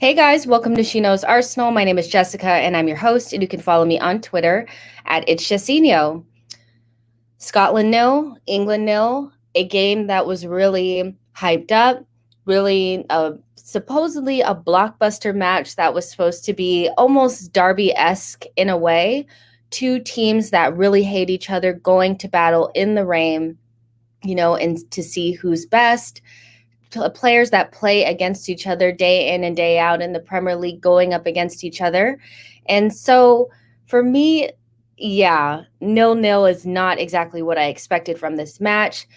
Hey guys, welcome to SheKnowsArsenal. My name is Jessica and I'm your host, and you can follow me on Twitter at @SheKnowsArsenal. Scotland 0, England 0, a game that was really hyped up, really supposedly a blockbuster match that was supposed to be almost Derby-esque in a way. Two teams that really hate each other going to battle in the rain, and to see who's best. Players that play against each other day in and day out in the Premier League going up against each other. And so for me, 0-0 is not exactly what I expected from this match.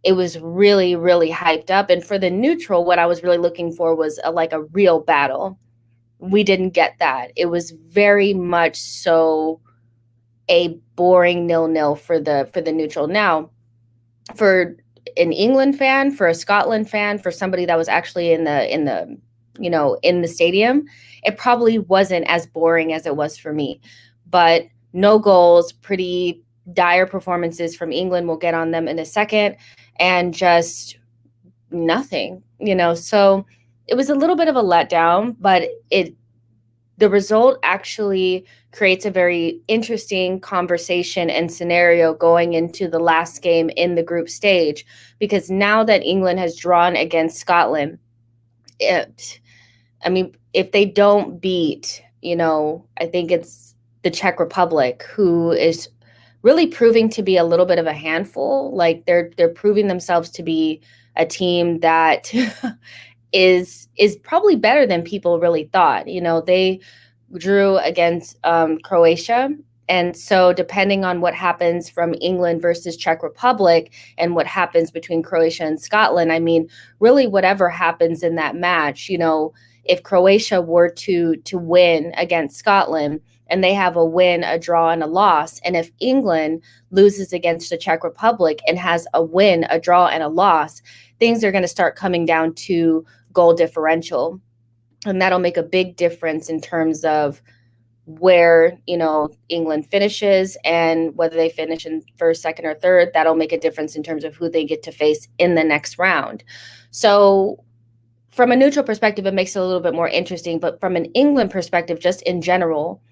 It was really, really hyped up. And for the neutral, what I was really looking for was a real battle. We didn't get that. It was very much so a boring 0-0 for the neutral. Now, for an England fan, for a Scotland fan, for somebody that was actually in the stadium, it probably wasn't as boring as it was for me. But no goals, pretty dire performances from England. We'll get on them in a second, and just nothing, So it was a little bit of a letdown, but the result actually creates a very interesting conversation and scenario going into the last game in the group stage, because now that England has drawn against Scotland, if they don't beat, I think it's the Czech Republic, who is really proving to be a little bit of a handful. Like they're proving themselves to be a team that is probably better than people really thought. They drew against Croatia. And so depending on what happens from England versus Czech Republic and what happens between Croatia and Scotland, really whatever happens in that match, if Croatia were to win against Scotland and they have a win, a draw, and a loss, and if England loses against the Czech Republic and has a win, a draw, and a loss, things are going to start coming down to goal differential. And that'll make a big difference in terms of where, England finishes, and whether they finish in first, second, or third. That'll make a difference in terms of who they get to face in the next round. So from a neutral perspective, it makes it a little bit more interesting. But from an England perspective, just in general,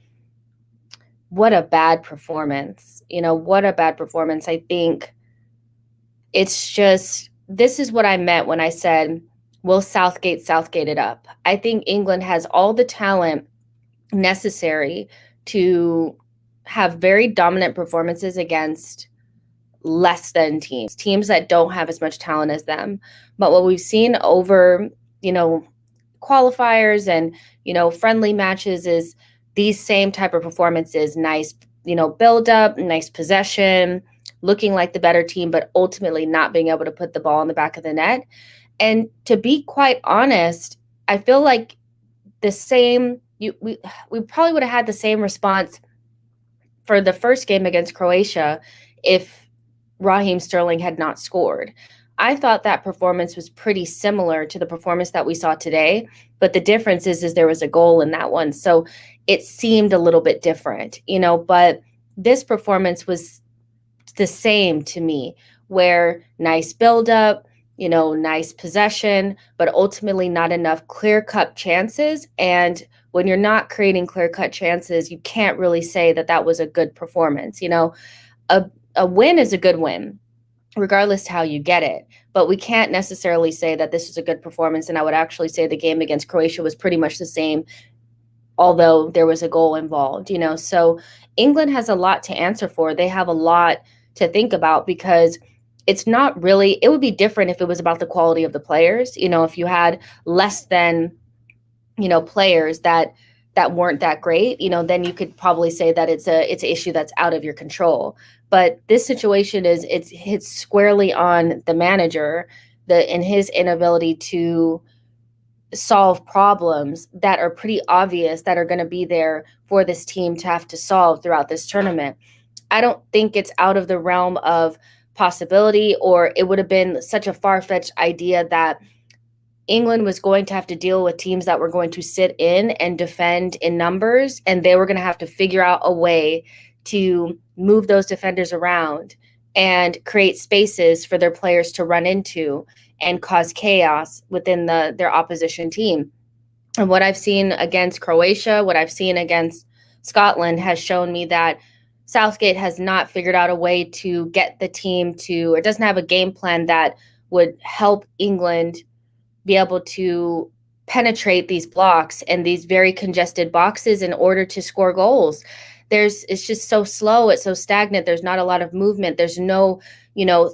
what a bad performance. What a bad performance. I think it's just, this is what I meant when I said, will Southgate it up? I think England has all the talent necessary to have very dominant performances against less than teams that don't have as much talent as them. But what we've seen over, qualifiers and, friendly matches is these same type of performances, nice, build up, nice possession, looking like the better team, but ultimately not being able to put the ball in the back of the net. And to be quite honest, I feel like the same, we probably would have had the same response for the first game against Croatia if Raheem Sterling had not scored. I thought that performance was pretty similar to the performance that we saw today, but the difference is there was a goal in that one. So it seemed a little bit different, but this performance was the same to me, where nice buildup, nice possession, but ultimately not enough clear-cut chances. And when you're not creating clear-cut chances, you can't really say that that was a good performance. A win is a good win, regardless how you get it. But we can't necessarily say that this is a good performance. And I would actually say the game against Croatia was pretty much the same, although there was a goal involved. So England has a lot to answer for. They have a lot to think about, because it's not really, it would be different if it was about the quality of the players. If you had less than, players that weren't that great, then you could probably say that it's an issue that's out of your control. But this situation it's hits squarely on the manager, in his inability to solve problems that are pretty obvious, that are going to be there for this team to have to solve throughout this tournament. I don't think it's out of the realm of possibility, or it would have been such a far-fetched idea that England was going to have to deal with teams that were going to sit in and defend in numbers, and they were going to have to figure out a way to move those defenders around and create spaces for their players to run into and cause chaos within their opposition team. And what I've seen against Croatia, what I've seen against Scotland, has shown me that Southgate has not figured out a way to get the team to, or doesn't have a game plan that would help England be able to penetrate these blocks and these very congested boxes in order to score goals. It's just so slow. It's so stagnant. There's not a lot of movement. There's no,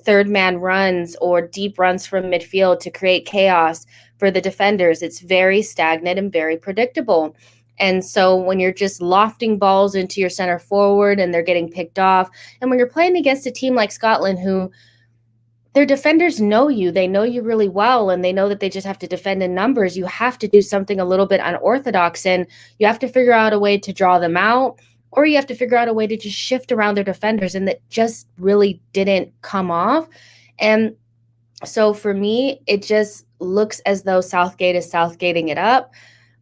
third man runs or deep runs from midfield to create chaos for the defenders. It's very stagnant and very predictable. And so when you're just lofting balls into your center forward and they're getting picked off, and when you're playing against a team like Scotland, who their defenders know you, they know you really well, and they know that they just have to defend in numbers, you have to do something a little bit unorthodox, and you have to figure out a way to draw them out, or you have to figure out a way to just shift around their defenders, and that just really didn't come off. And so for me, it just looks as though Southgate is Southgating it up.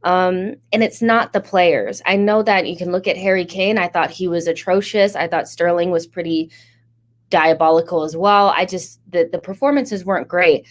And it's not the players. I know that you can look at Harry Kane. I thought he was atrocious. I thought Sterling was pretty diabolical as well. The performances weren't great.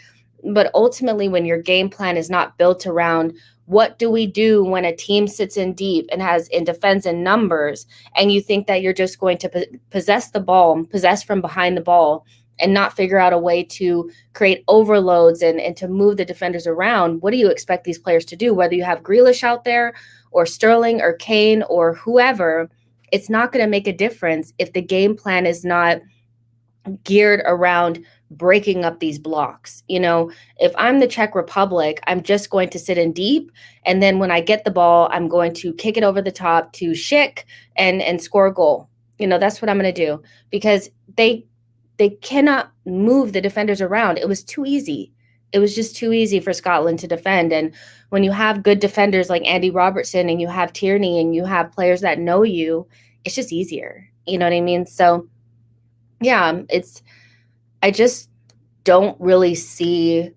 But ultimately, when your game plan is not built around what do we do when a team sits in deep and has in defense in numbers, and you think that you're just going to possess the ball, possess from behind the ball, and not figure out a way to create overloads and to move the defenders around, what do you expect these players to do? Whether you have Grealish out there or Sterling or Kane or whoever, it's not going to make a difference if the game plan is not geared around breaking up these blocks. If I'm the Czech Republic, I'm just going to sit in deep, and then when I get the ball, I'm going to kick it over the top to Schick and score a goal. That's what I'm going to do, because they cannot move the defenders around. It was too easy. It was just too easy for Scotland to defend. And when you have good defenders like Andy Robertson, and you have Tierney, and you have players that know you, it's just easier. You know what I mean? So yeah, I just don't really see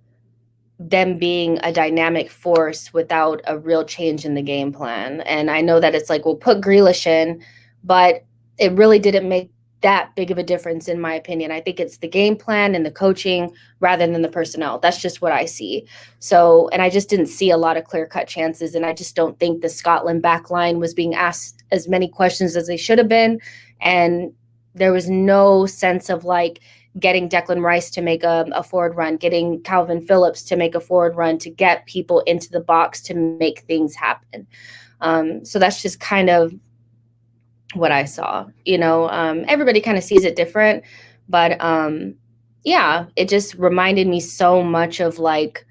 them being a dynamic force without a real change in the game plan. And I know that it's like, we'll put Grealish in, but it really didn't make that big of a difference, in my opinion. I think it's the game plan and the coaching rather than the personnel. That's just what I see. So, and I just didn't see a lot of clear-cut chances, and I just don't think the Scotland back line was being asked as many questions as they should have been. And there was no sense of like getting Declan Rice to make a forward run, getting Calvin Phillips to make a forward run, to get people into the box to make things happen. So that's just kind of what I saw. Everybody kind of sees it different, but yeah, it just reminded me so much of like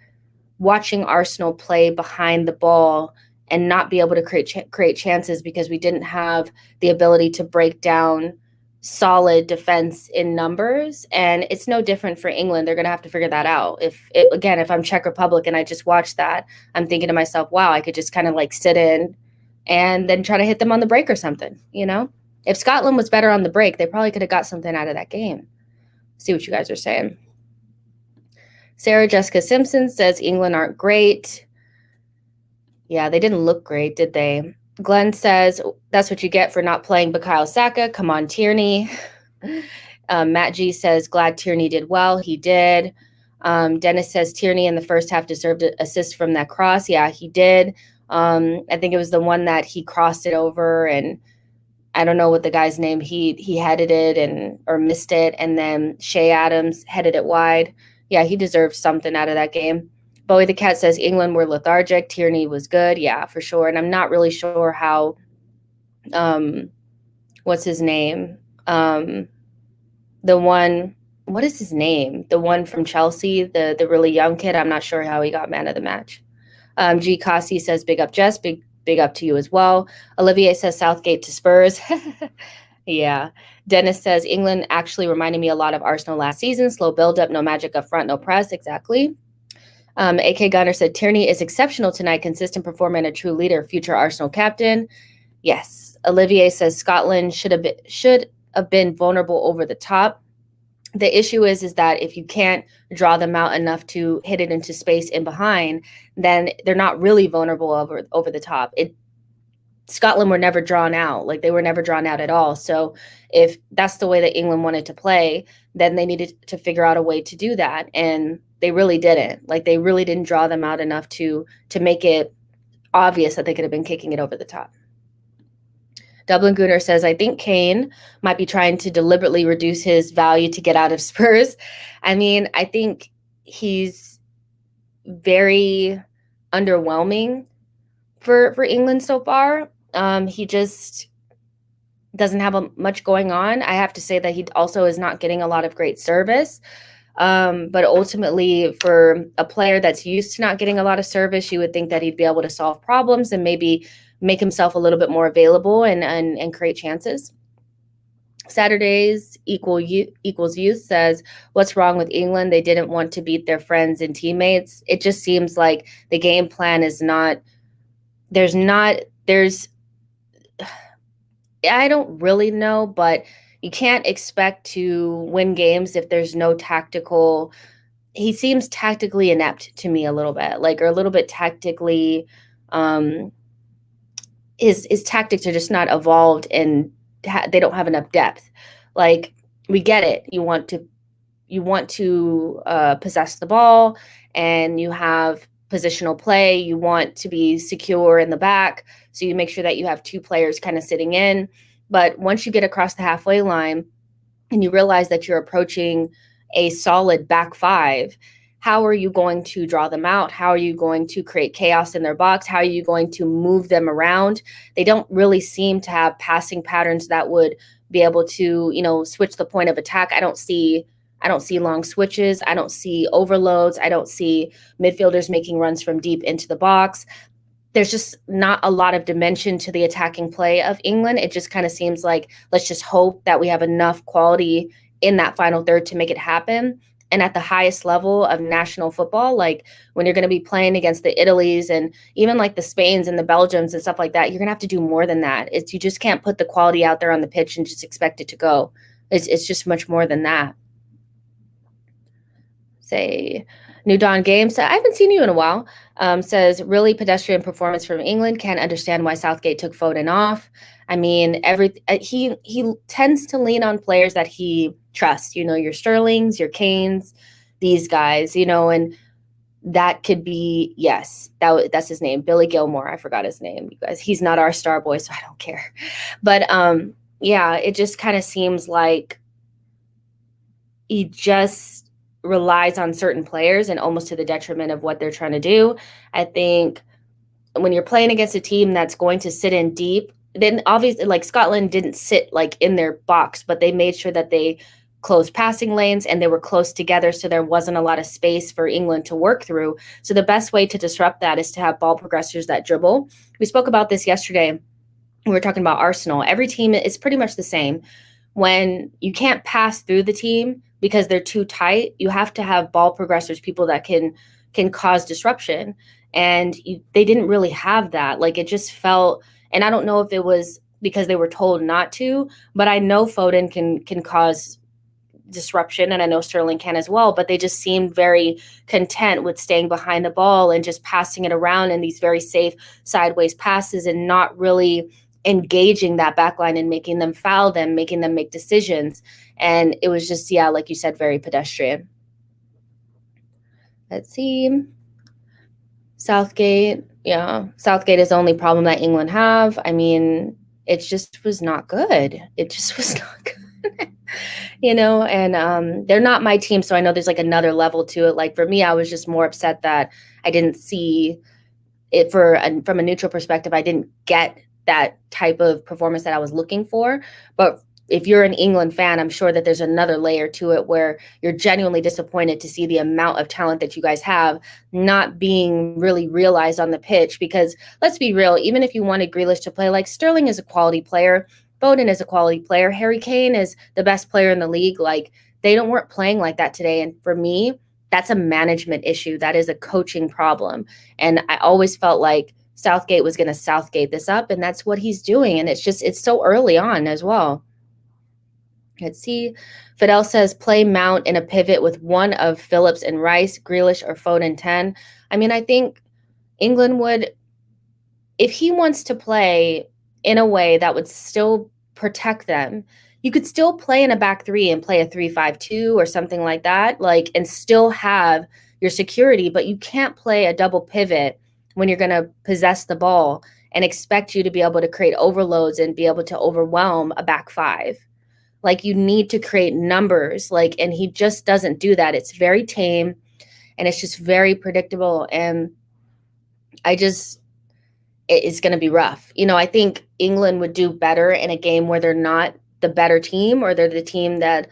watching Arsenal play behind the ball and not be able to create chances because we didn't have the ability to break down solid defense in numbers. And it's no different for England. They're going to have to figure that out. If I'm Czech Republic and I just watched that, I'm thinking to myself, wow, I could just kind of like sit in and then try to hit them on the break or something. If Scotland was better on the break, they probably could have got something out of that game. See what you guys are saying. Sarah Jessica Simpson says England aren't great. Yeah, they didn't look great, did they? Glenn says, that's what you get for not playing Bukayo Saka. Come on, Tierney. Matt G says, glad Tierney did well. He did. Dennis says, Tierney in the first half deserved an assist from that cross. Yeah, he did. I think it was the one that he crossed it over, and I don't know what the guy's name. He headed it or missed it, and then Shea Adams headed it wide. Yeah, he deserved something out of that game. Bowie the Cat says England were lethargic. Tierney was good. Yeah, for sure. And I'm not really sure how what's his name? The one, what is his name? The one from Chelsea, the really young kid. I'm not sure how he got man of the match. G. Cossey says, big up, Jess. Big up to you as well. Olivier says, Southgate to Spurs. Yeah. Dennis says, England actually reminded me a lot of Arsenal last season. Slow build-up, no magic up front, no press. Exactly. AK Gunner said, Tierney is exceptional tonight, consistent performer and a true leader, future Arsenal captain. Yes. Olivier says, Scotland should have been vulnerable over the top. The issue is that if you can't draw them out enough to hit it into space in behind, then they're not really vulnerable over the top. Scotland were never drawn out. Like, they were never drawn out at all. So if that's the way that England wanted to play, then they needed to figure out a way to do that. And they really didn't. Like, they really didn't draw them out enough to make it obvious that they could have been kicking it over the top. Dublin Gooner says, I think Kane might be trying to deliberately reduce his value to get out of Spurs. I mean, I think he's very underwhelming for England so far. He just doesn't have much going on. I have to say that he also is not getting a lot of great service. But ultimately, for a player that's used to not getting a lot of service, you would think that he'd be able to solve problems and maybe make himself a little bit more available and create chances. Saturdays equals youth says, what's wrong with England? They didn't want to beat their friends and teammates. It just seems like the game plan is not, I don't really know, but you can't expect to win games if there's no tactical. He seems tactically inept to me a little bit, or a little bit tactically. His tactics are just not evolved, and they don't have enough depth. Like, we get it. You want to possess the ball, and you have positional play. You want to be secure in the back, so you make sure that you have two players kind of sitting in. But once you get across the halfway line and you realize that you're approaching a solid back five, how are you going to draw them out? How are you going to create chaos in their box? How are you going to move them around? They don't really seem to have passing patterns that would be able to, switch the point of attack. I don't see long switches. I don't see overloads. I don't see midfielders making runs from deep into the box. There's just not a lot of dimension to the attacking play of England. It just kind of seems like, let's just hope that we have enough quality in that final third to make it happen. And at the highest level of national football, like when you're going to be playing against the Italys and even like the Spains and the Belgiums and stuff like that, you're going to have to do more than that. You just can't put the quality out there on the pitch and just expect it to go. It's just much more than that. Say, New Dawn Games, I haven't seen you in a while, says, really pedestrian performance from England. Can't understand why Southgate took Foden off. I mean, he tends to lean on players that he trusts, your Sterlings, your Kanes, these guys, and that could be, yes, that's his name, Billy Gilmore. I forgot his name, you guys. He's not our star boy, so I don't care. But yeah, it just kind of seems like he just relies on certain players and almost to the detriment of what they're trying to do. I think when you're playing against a team that's going to sit in deep, then obviously, like, Scotland didn't sit like in their box, but they made sure that they closed passing lanes and they were close together, so there wasn't a lot of space for England to work through. So the best way to disrupt that is to have ball progressors that dribble. We spoke about this yesterday. We were talking about Arsenal. Every team is pretty much the same. When you can't pass through the team because they're too tight, you have to have ball progressors, people that can cause disruption. And they didn't really have that. Like, it just felt, and I don't know if it was because they were told not to, but I know Foden can cause disruption, and I know Sterling can as well, but they just seemed very content with staying behind the ball and just passing it around in these very safe sideways passes and not really engaging that backline and making them foul them, making them make decisions. And it was just, yeah, like you said, very pedestrian. Let's see. Southgate. Yeah, Southgate is the only problem that England have. I mean, it just was not good. It just was not good. And they're not my team, so I know there's like another level to it. Like for me, I was just more upset that I didn't see it from a neutral perspective. I didn't get that type of performance that I was looking for. But if you're an England fan, I'm sure that there's another layer to it where you're genuinely disappointed to see the amount of talent that you guys have not being really realized on the pitch. Because let's be real, even if you wanted Grealish to play, like Sterling is a quality player, Foden is a quality player, Harry Kane is the best player in the league. Like they weren't playing like that today. And for me, that's a management issue. That is a coaching problem. And I always felt like Southgate was going to Southgate this up, and that's what he's doing. And it's so early on as well. Let's see. Fidel says, play Mount in a pivot with one of Phillips and Rice, Grealish or Foden 10. I mean, I think England would, if he wants to play in a way that would still protect them, you could still play in a back three and play a 3-5-2 or something like that, like, and still have your security, but you can't play a double pivot when you're going to possess the ball and expect you to be able to create overloads and be able to overwhelm a back five. Like you need to create numbers, and he just doesn't do that. It's very tame and it's just very predictable. And it's going to be rough. I think England would do better in a game where they're not the better team, or they're the team that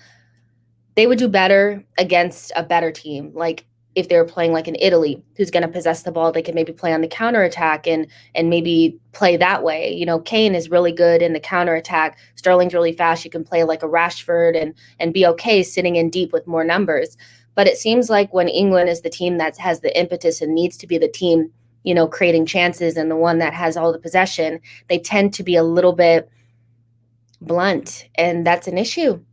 they would do better against a better team. Like if they were playing like in Italy, who's going to possess the ball, they can maybe play on the counterattack and maybe play that way. Kane is really good in the counterattack. Sterling's really fast. You can play like a Rashford and be okay sitting in deep with more numbers. But it seems like when England is the team that has the impetus and needs to be the team, creating chances and the one that has all the possession, they tend to be a little bit blunt, and that's an issue.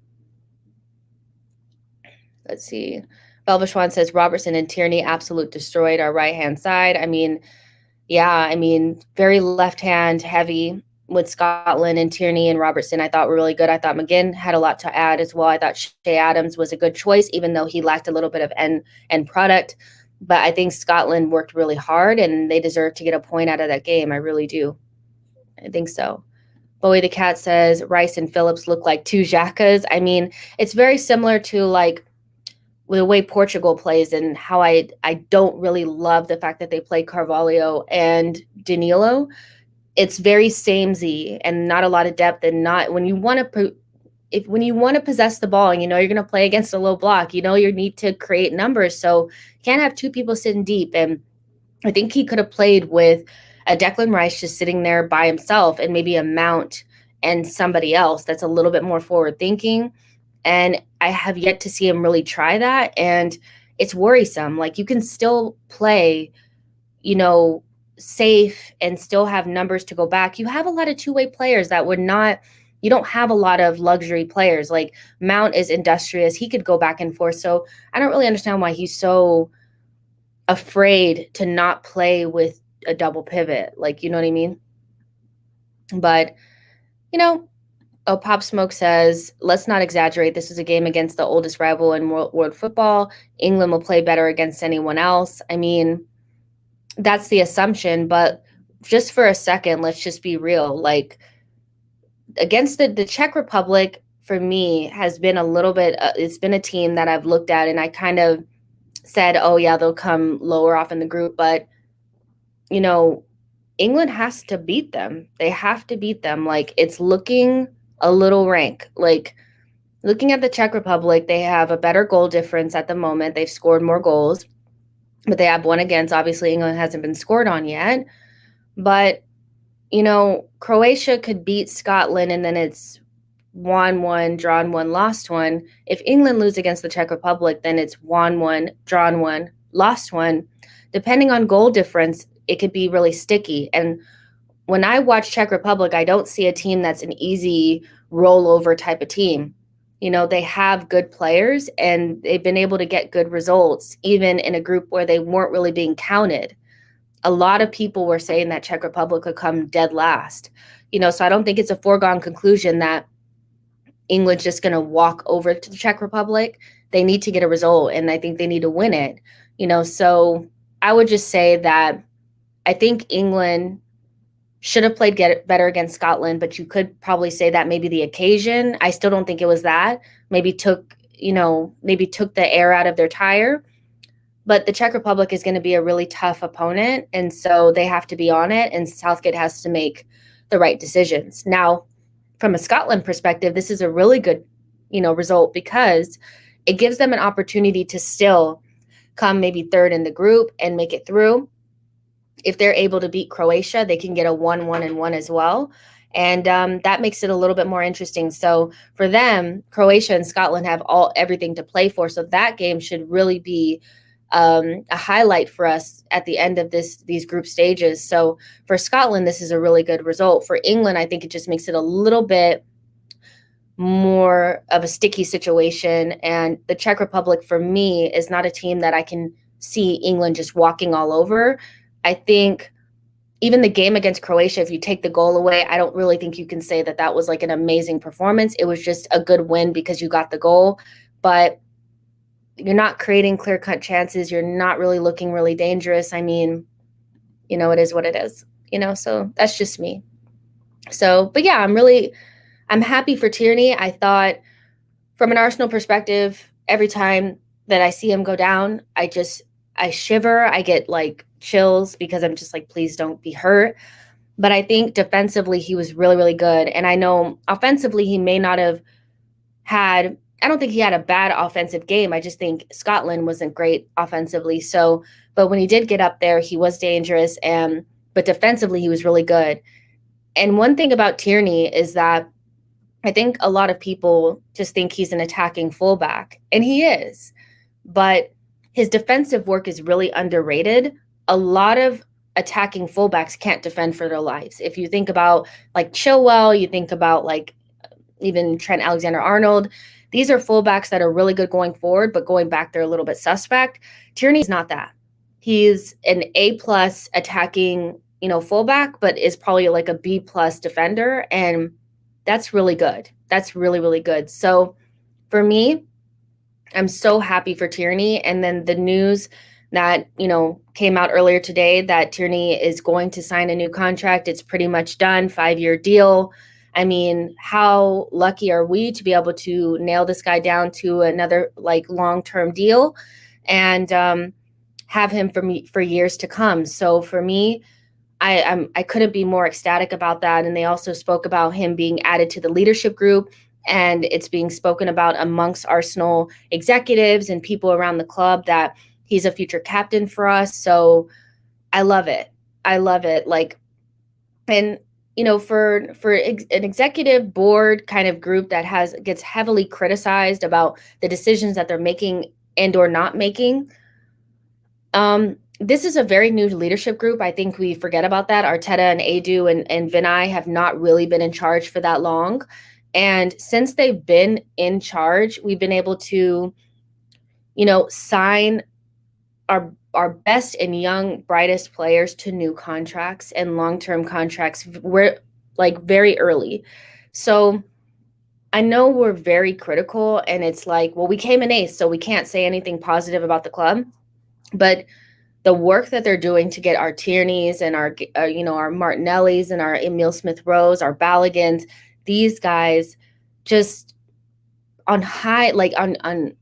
Let's see. Belvishwan says Robertson and Tierney absolute destroyed our right-hand side. I mean, very left-hand heavy with Scotland, and Tierney and Robertson I thought were really good. I thought McGinn had a lot to add as well. I thought Shea Adams was a good choice, even though he lacked a little bit of end product. But I think Scotland worked really hard, and they deserve to get a point out of that game. I really do. I think so. Bowie the Cat says Rice and Phillips look like two Xhakas. I mean, it's very similar to like the way Portugal plays, and how I don't really love the fact that they play Carvalho and Danilo. It's very samey and not a lot of depth, and not when you want to possess the ball and you're going to play against a low block, you need to create numbers. So you can't have two people sitting deep. And I think he could have played with a Declan Rice just sitting there by himself, and maybe a Mount and somebody else that's a little bit more forward thinking. And I have yet to see him really try that. And it's worrisome. Like you can still play, safe and still have numbers to go back. You have a lot of two-way players that you don't have a lot of luxury players. Like Mount is industrious. He could go back and forth. So I don't really understand why he's so afraid to not play with a double pivot. Like, you know what I mean? But, Pop Smoke says, let's not exaggerate. This is a game against the oldest rival in world football. England will play better against anyone else. I mean, that's the assumption, but just for a second, let's just be real. Like against the Czech Republic, for me, has been a little bit, it's been a team that I've looked at and I kind of said, oh yeah, they'll come lower off in the group. But, England has to beat them. They have to beat them. Like it's looking a little rank. Like looking at the Czech Republic, they have a better goal difference at the moment. They've scored more goals, but they have one against. Obviously, England hasn't been scored on yet. But, Croatia could beat Scotland and then it's won one, drawn one, lost one. If England lose against the Czech Republic, then it's won one, drawn one, lost one. Depending on goal difference, it could be really sticky. And when I watch Czech Republic, I don't see a team that's an easy rollover type of team. They have good players and they've been able to get good results, even in a group where they weren't really being counted. A lot of people were saying that Czech Republic would come dead last. So I don't think it's a foregone conclusion that England's just going to walk over to the Czech Republic. They need to get a result, and I think they need to win it. So I would just say that I think England should have played better against Scotland, but you could probably say that maybe the occasion. I still don't think it was that. Maybe took the air out of their tire. But the Czech Republic is going to be a really tough opponent, and so they have to be on it, and Southgate has to make the right decisions. Now, from a Scotland perspective, this is a really good, result because it gives them an opportunity to still come maybe third in the group and make it through. If they're able to beat Croatia, they can get a 1-1-1 as well. And that makes it a little bit more interesting. So for them, Croatia and Scotland have everything to play for. So that game should really be a highlight for us at the end of these group stages. So for Scotland, this is a really good result. For England, I think it just makes it a little bit more of a sticky situation. And the Czech Republic, for me, is not a team that I can see England just walking all over. I think even the game against Croatia, if you take the goal away, I don't really think you can say that that was like an amazing performance. It was just a good win because you got the goal, but you're not creating clear-cut chances. You're not really looking really dangerous. I mean, it is what it is, so that's just me. So, but yeah, I'm happy for Tierney. I thought from an Arsenal perspective, every time that I see him go down, I shiver. I get like chills because I'm just like, please don't be hurt. But I think defensively, he was really, really good. And I know offensively, he may not have I don't think he had a bad offensive game. I just think Scotland wasn't great offensively. So, but when he did get up there, he was dangerous. But defensively, he was really good. And one thing about Tierney is that I think a lot of people just think he's an attacking fullback, and he is. But his defensive work is really underrated. A lot of attacking fullbacks can't defend for their lives. If you think about like Chilwell, you think about like even Trent Alexander-Arnold, these are fullbacks that are really good going forward, but going back, they're a little bit suspect. Tierney's not that. He's an A+ attacking, fullback, but is probably like a B+ defender. And that's really good. That's really, really good. So for me, I'm so happy for Tierney. And then the news that, came out earlier today that Tierney is going to sign a new contract. It's pretty much done, 5-year deal. I mean, how lucky are we to be able to nail this guy down to another like long-term deal and have him for years to come. So for me, I couldn't be more ecstatic about that. And they also spoke about him being added to the leadership group, and it's being spoken about amongst Arsenal executives and people around the club that he's a future captain for us. So I love it. I love it. Like, and for an executive board kind of group that gets heavily criticized about the decisions that they're making and or not making, this is a very new leadership group. I think we forget about that. Arteta and Edu and Vinay have not really been in charge for that long. And since they've been in charge, we've been able to, sign our best and young, brightest players to new contracts and long-term contracts. We're like very early. So I know we're very critical, and it's like, well, we came in eighth, so we can't say anything positive about the club. But the work that they're doing to get our Tierneys and our Martinellis and our Emile Smith-Rowes, our Ballagans, these guys just on high, like on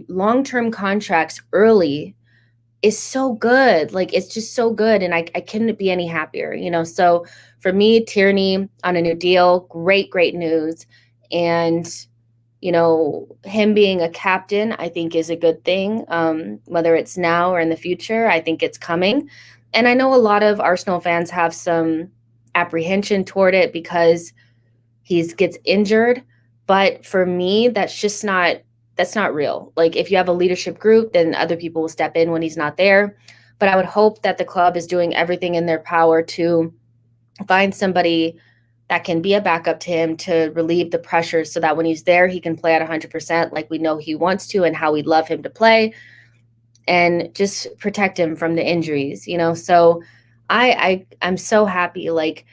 long-term contracts early is so good. Like, it's just so good. And I couldn't be any happier, So for me, Tierney on a new deal, great news. And, him being a captain, I think is a good thing. Whether it's now or in the future, I think it's coming. And I know a lot of Arsenal fans have some apprehension toward it because he gets injured. But for me, that's not real. Like, if you have a leadership group, then other people will step in when he's not there. But I would hope that the club is doing everything in their power to find somebody that can be a backup to him to relieve the pressure so that when he's there, he can play at 100% like we know he wants to and how we'd love him to play, and just protect him from the injuries, So I'm so happy, like,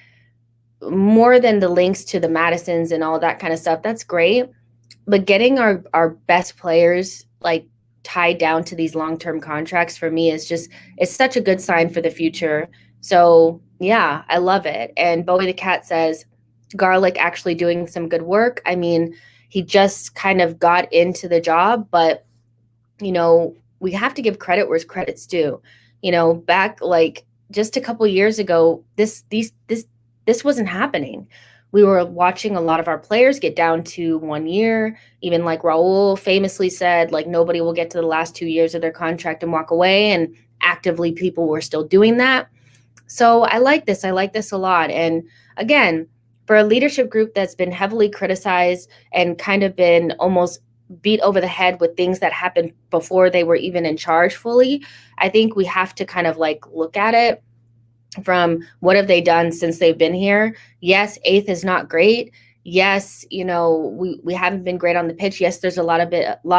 more than the links to the Madisons and all that kind of stuff. That's great. But getting our best players like tied down to these long-term contracts for me is just, it's such a good sign for the future. So yeah, I love it. And Bowie the Cat says Garlic actually doing some good work. I mean, he just kind of got into the job, but we have to give credit where credit's due. Back like just a couple years ago, this wasn't happening. We were watching a lot of our players get down to 1 year. Even like Raul famously said, like, nobody will get to the last 2 years of their contract and walk away. And actively people were still doing that. So I like this. I like this a lot. And again, for a leadership group that's been heavily criticized and kind of been almost beat over the head with things that happened before they were even in charge fully, I think we have to kind of like look at it from what have they done since they've been here. Yes, eighth is not great. Yes, we haven't been great on the pitch. Yes, there's a lot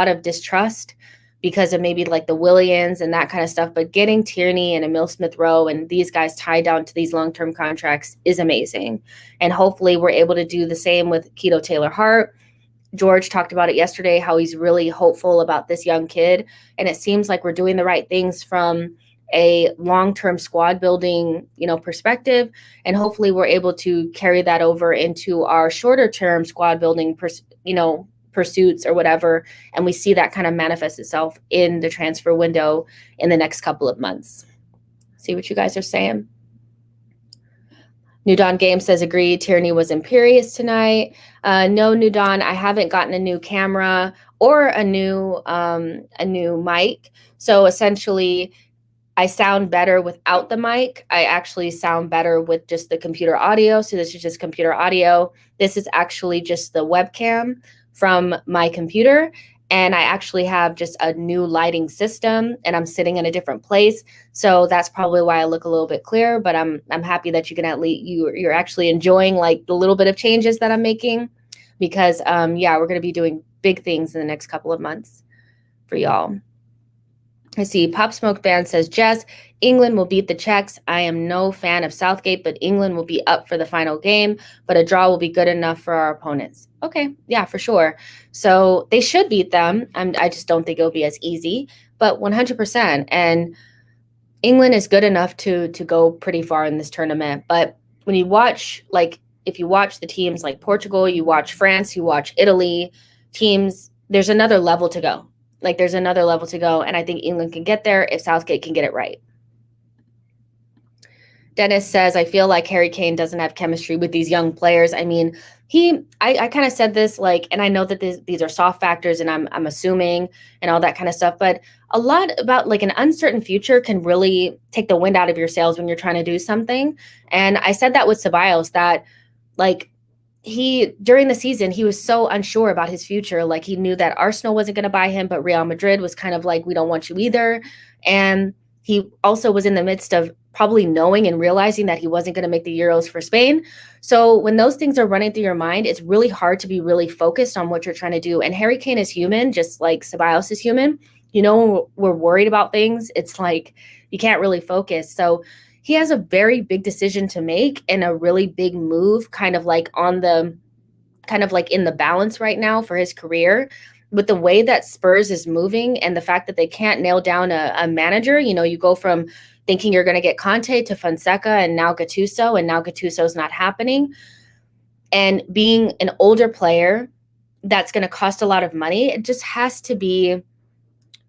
of distrust because of maybe like the Williams and that kind of stuff. But getting Tierney and Emil Smith-Rowe and these guys tied down to these long-term contracts is amazing. And hopefully we're able to do the same with Keto Taylor-Hart. George talked about it yesterday, how he's really hopeful about this young kid. And it seems like we're doing the right things from a long-term squad building, perspective. And hopefully we're able to carry that over into our shorter term squad building, pursuits or whatever. And we see that kind of manifest itself in the transfer window in the next couple of months. See what you guys are saying. New Dawn Game says, agree, Tierney was imperious tonight. No, New Dawn, I haven't gotten a new camera or a new mic. So essentially, I sound better without the mic. I actually sound better with just the computer audio. So this is just computer audio. This is actually just the webcam from my computer. And I actually have just a new lighting system and I'm sitting in a different place. So that's probably why I look a little bit clearer, but I'm happy that you can at least, you're actually enjoying like the little bit of changes that I'm making because we're going to be doing big things in the next couple of months for y'all. I see Pop Smoke Band says, Jess, England will beat the Czechs. I am no fan of Southgate, but England will be up for the final game, but a draw will be good enough for our opponents. Okay, yeah, for sure. So they should beat them. I just don't think it'll be as easy, but 100%. And England is good enough to go pretty far in this tournament. But when you watch, like, if you watch the teams like Portugal, you watch France, you watch Italy, teams, there's another level to go. Like, there's another level to go, and I think England can get there if Southgate can get it right. Dennis says, I feel like Harry Kane doesn't have chemistry with these young players. I mean, I kind of said this, like, and I know that these are soft factors, and I'm assuming and all that kind of stuff, but a lot about, like, an uncertain future can really take the wind out of your sails when you're trying to do something. And I said that with Ceballos, that, like, during the season, he was so unsure about his future. Like, he knew that Arsenal wasn't going to buy him, but Real Madrid was kind of like, we don't want you either. And he also was in the midst of probably knowing and realizing that he wasn't going to make the Euros for Spain. So when those things are running through your mind, it's really hard to be really focused on what you're trying to do. And Harry Kane is human, just like Ceballos is human. When we're worried about things, it's like you can't really focus. So he has a very big decision to make and a really big move kind of like in the balance right now for his career. With the way that Spurs is moving and the fact that they can't nail down a manager, you go from thinking you're going to get Conte to Fonseca and now Gattuso's not happening. And being an older player that's going to cost a lot of money, it just has to be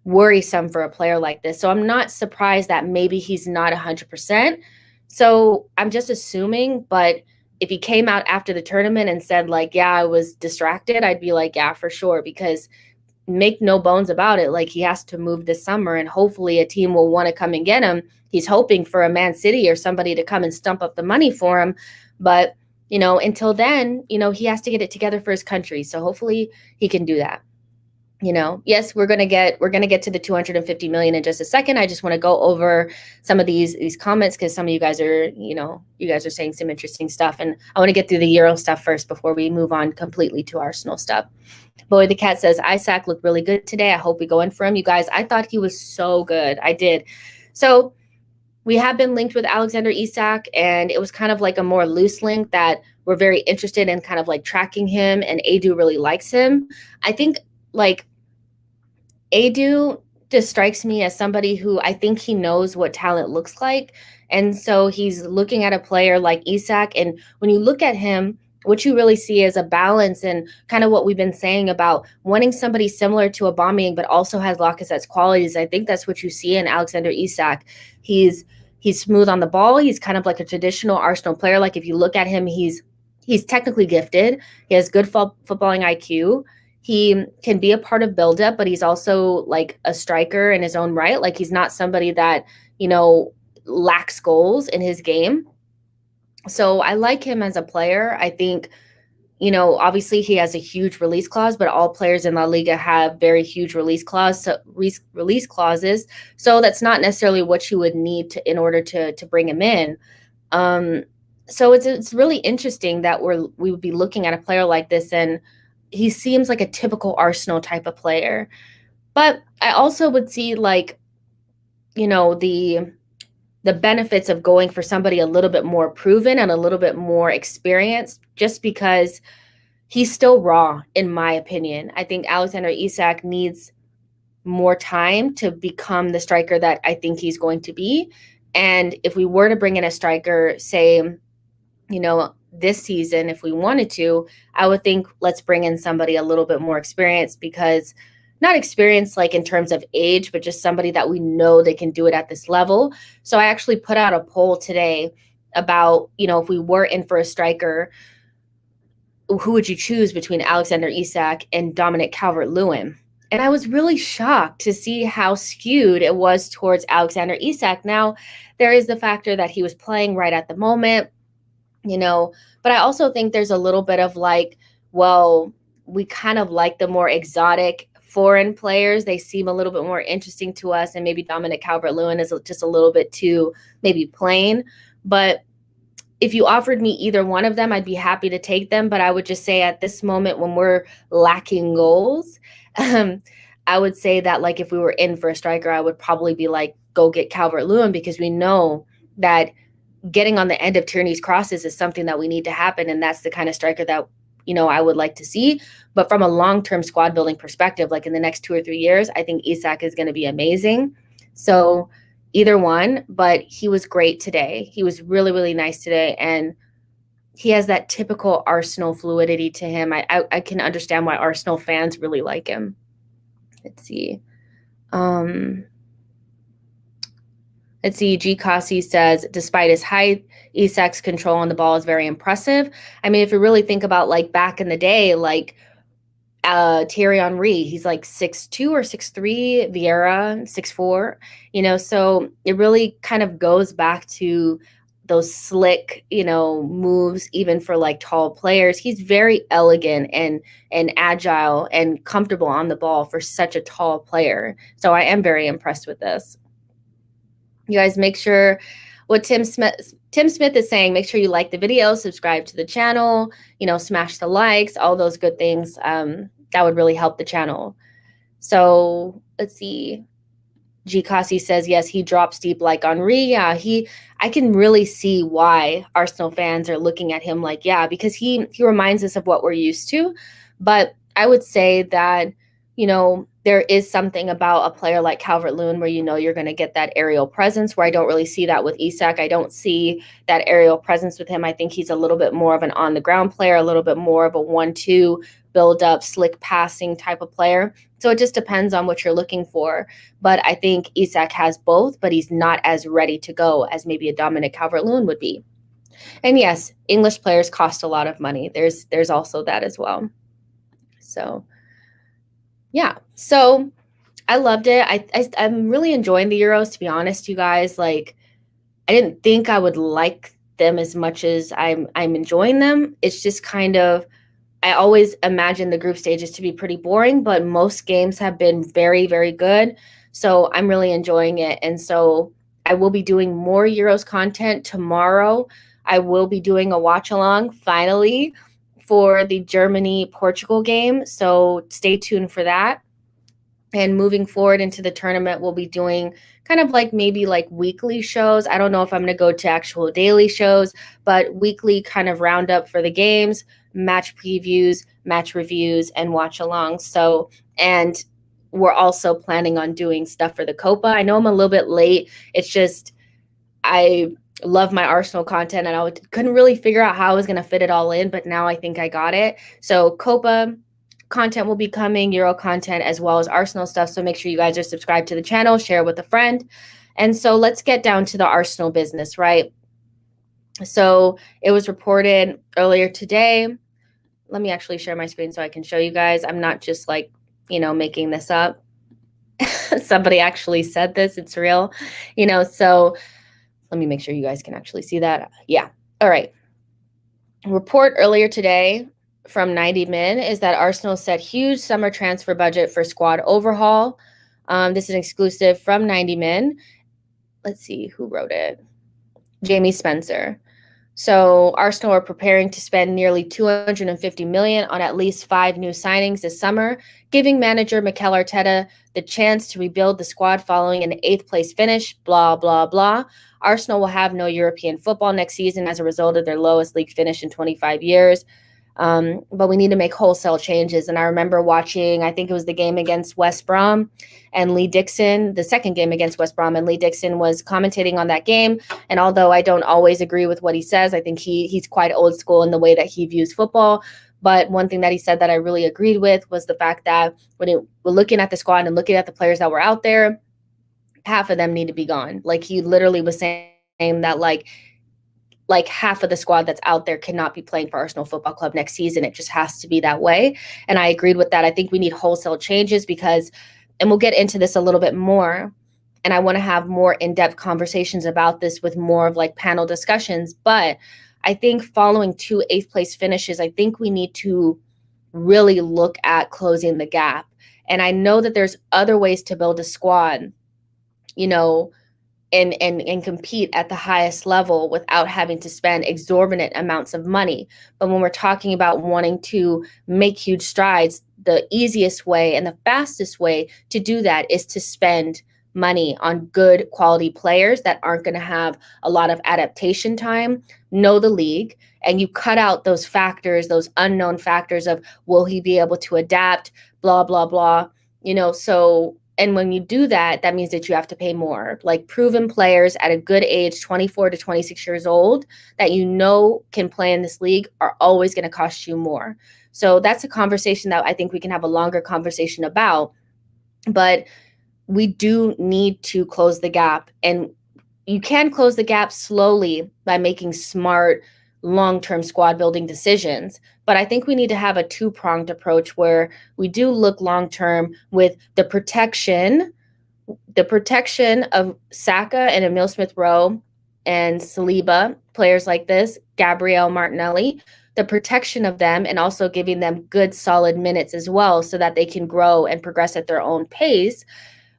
worrisome for a player like this. So I'm not surprised that maybe he's not 100%. So I'm just assuming, but if he came out after the tournament and said, like, yeah, I was distracted, I'd be like, yeah, for sure, because make no bones about it, like, he has to move this summer and hopefully a team will want to come and get him. He's hoping for a Man City or somebody to come and stump up the money for him. But, until then, he has to get it together for his country. So hopefully he can do that. Yes, we're gonna get to the 250 million in just a second. I just want to go over some of these comments because some of you guys are, you guys are saying some interesting stuff, and I want to get through the Euro stuff first before we move on completely to Arsenal stuff. Boy the Cat says Isaac looked really good today. I hope we go in for him. You guys, I thought he was so good. I did. So we have been linked with Alexander Isak, and it was kind of like a more loose link that we're very interested in kind of like tracking him, and Adu really likes him. I think like Adu just strikes me as somebody who I think he knows what talent looks like. And so he's looking at a player like Isak. And when you look at him, what you really see is a balance and kind of what we've been saying about wanting somebody similar to Aubameyang, but also has Lacazette's qualities. I think that's what you see in Alexander Isak. He's smooth on the ball. He's kind of like a traditional Arsenal player. Like if you look at him, he's technically gifted. He has good footballing IQ. He can be a part of buildup, but he's also like a striker in his own right. Like he's not somebody that, lacks goals in his game. So I like him as a player. I think, obviously he has a huge release clause, but all players in La Liga have very huge release clauses. So that's not necessarily what you would need in order to bring him in. So it's really interesting that we would be looking at a player like this, and he seems like a typical Arsenal type of player. But I also would see like, the benefits of going for somebody a little bit more proven and a little bit more experienced, just because he's still raw, in my opinion. I think Alexander Isak needs more time to become the striker that I think he's going to be. And if we were to bring in a striker, say, this season, if we wanted to, I would think let's bring in somebody a little bit more experienced, because not experienced like in terms of age, but just somebody that we know they can do it at this level. So I actually put out a poll today about, if we were in for a striker, who would you choose between Alexander Isak and Dominic Calvert-Lewin? And I was really shocked to see how skewed it was towards Alexander Isak. Now, there is the factor that he was playing right at the moment, but I also think there's a little bit of like, well, we kind of like the more exotic foreign players. They seem a little bit more interesting to us, and maybe Dominic Calvert-Lewin is just a little bit too maybe plain. But if you offered me either one of them, I'd be happy to take them. But I would just say at this moment when we're lacking goals, I would say that like if we were in for a striker, I would probably be like, go get Calvert-Lewin, because we know that getting on the end of Tierney's crosses is something that we need to happen. And that's the kind of striker that, I would like to see. But from a long-term squad building perspective, like in the next 2 or 3 years, I think Isak is going to be amazing. So either one, but he was great today. He was really, really nice today. And he has that typical Arsenal fluidity to him. I can understand why Arsenal fans really like him. Let's see. G. Kasi says, despite his height, Isak's control on the ball is very impressive. I mean, if you really think about like back in the day, like Thierry Henry, he's like 6'2" or 6'3", Vieira 6'4", so it really kind of goes back to those slick, moves, even for like tall players. He's very elegant and agile and comfortable on the ball for such a tall player. So I am very impressed with this. You guys make sure what Tim Smith is saying, make sure you like the video, subscribe to the channel, smash the likes, all those good things. That would really help the channel. So let's see. G. Kasi says, yes, he drops deep like Henry. Yeah, I can really see why Arsenal fans are looking at him like, yeah, because he reminds us of what we're used to. But I would say that, there is something about a player like Calvert-Lewin where you're going to get that aerial presence, where I don't really see that with Isak. I don't see that aerial presence with him. I think he's a little bit more of an on-the-ground player, a little bit more of a 1-2 build-up, slick passing type of player. So it just depends on what you're looking for. But I think Isak has both, but he's not as ready to go as maybe a Dominic Calvert-Lewin would be. And yes, English players cost a lot of money. There's also that as well. So yeah, so I loved it. I'm really enjoying the Euros, to be honest, you guys. Like, I didn't think I would like them as much as I'm enjoying them. It's just kind of I always imagine the group stages to be pretty boring, but most games have been very, very good. So I'm really enjoying it. And so I will be doing more Euros content tomorrow. I will be doing a watch along finally for the Germany Portugal game. So stay tuned for that. And moving forward into the tournament, we'll be doing kind of like maybe like weekly shows. I don't know if I'm going to go to actual daily shows, but weekly kind of roundup for the games, match previews, match reviews, and watch alongs. So, and we're also planning on doing stuff for the Copa. I know I'm a little bit late. It's just, I love my Arsenal content and I couldn't really figure out how I was going to fit it all in, but now I think I got it. So Copa content will be coming, Euro content, as well as Arsenal stuff. So make sure you guys are subscribed to the channel, share with a friend. And so let's get down to the Arsenal business, right? So it was reported earlier today. Let me actually share my screen so I can show you guys. I'm not just like, making this up. Somebody actually said this. It's real, so let me make sure you guys can actually see that. Yeah. All right. Report earlier today from 90 Min is that Arsenal set huge summer transfer budget for squad overhaul. This is an exclusive from 90 Min. Let's see who wrote it. Jamie Spencer. So Arsenal are preparing to spend nearly $250 million on at least 5 new signings this summer, giving manager Mikel Arteta the chance to rebuild the squad following an 8th place finish, blah, blah, blah. Arsenal will have no European football next season as a result of their lowest league finish in 25 years. But we need to make wholesale changes. And I remember watching, I think it was the game against West Brom and Lee Dixon, the second game against West Brom, and Lee Dixon was commentating on that game. And although I don't always agree with what he says, I think he's quite old school in the way that he views football. But one thing that he said that I really agreed with was the fact that when we're looking at the squad and looking at the players that were out there, half of them need to be gone. Like he literally was saying that like half of the squad that's out there cannot be playing for Arsenal Football Club next season. It just has to be that way. And I agreed with that. I think we need wholesale changes because, and we'll get into this a little bit more, and I want to have more in-depth conversations about this with more of like panel discussions. But I think following 2 8th place finishes, I think we need to really look at closing the gap. And I know that there's other ways to build a squad, and compete at the highest level without having to spend exorbitant amounts of money. But when we're talking about wanting to make huge strides, the easiest way and the fastest way to do that is to spend money on good quality players that aren't going to have a lot of adaptation time, know the league, and you cut out those factors, those unknown factors of will he be able to adapt, blah, blah, blah, so. And when you do that, that means that you have to pay more. Like proven players at a good age, 24 to 26 years old, that can play in this league are always going to cost you more. So that's a conversation that I think we can have a longer conversation about. But we do need to close the gap. And you can close the gap slowly by making smart, long-term squad building decisions. But I think we need to have a 2-pronged approach where we do look long-term with the protection of Saka and Emile Smith-Rowe and Saliba, players like this, Gabriel Martinelli, the protection of them and also giving them good solid minutes as well so that they can grow and progress at their own pace,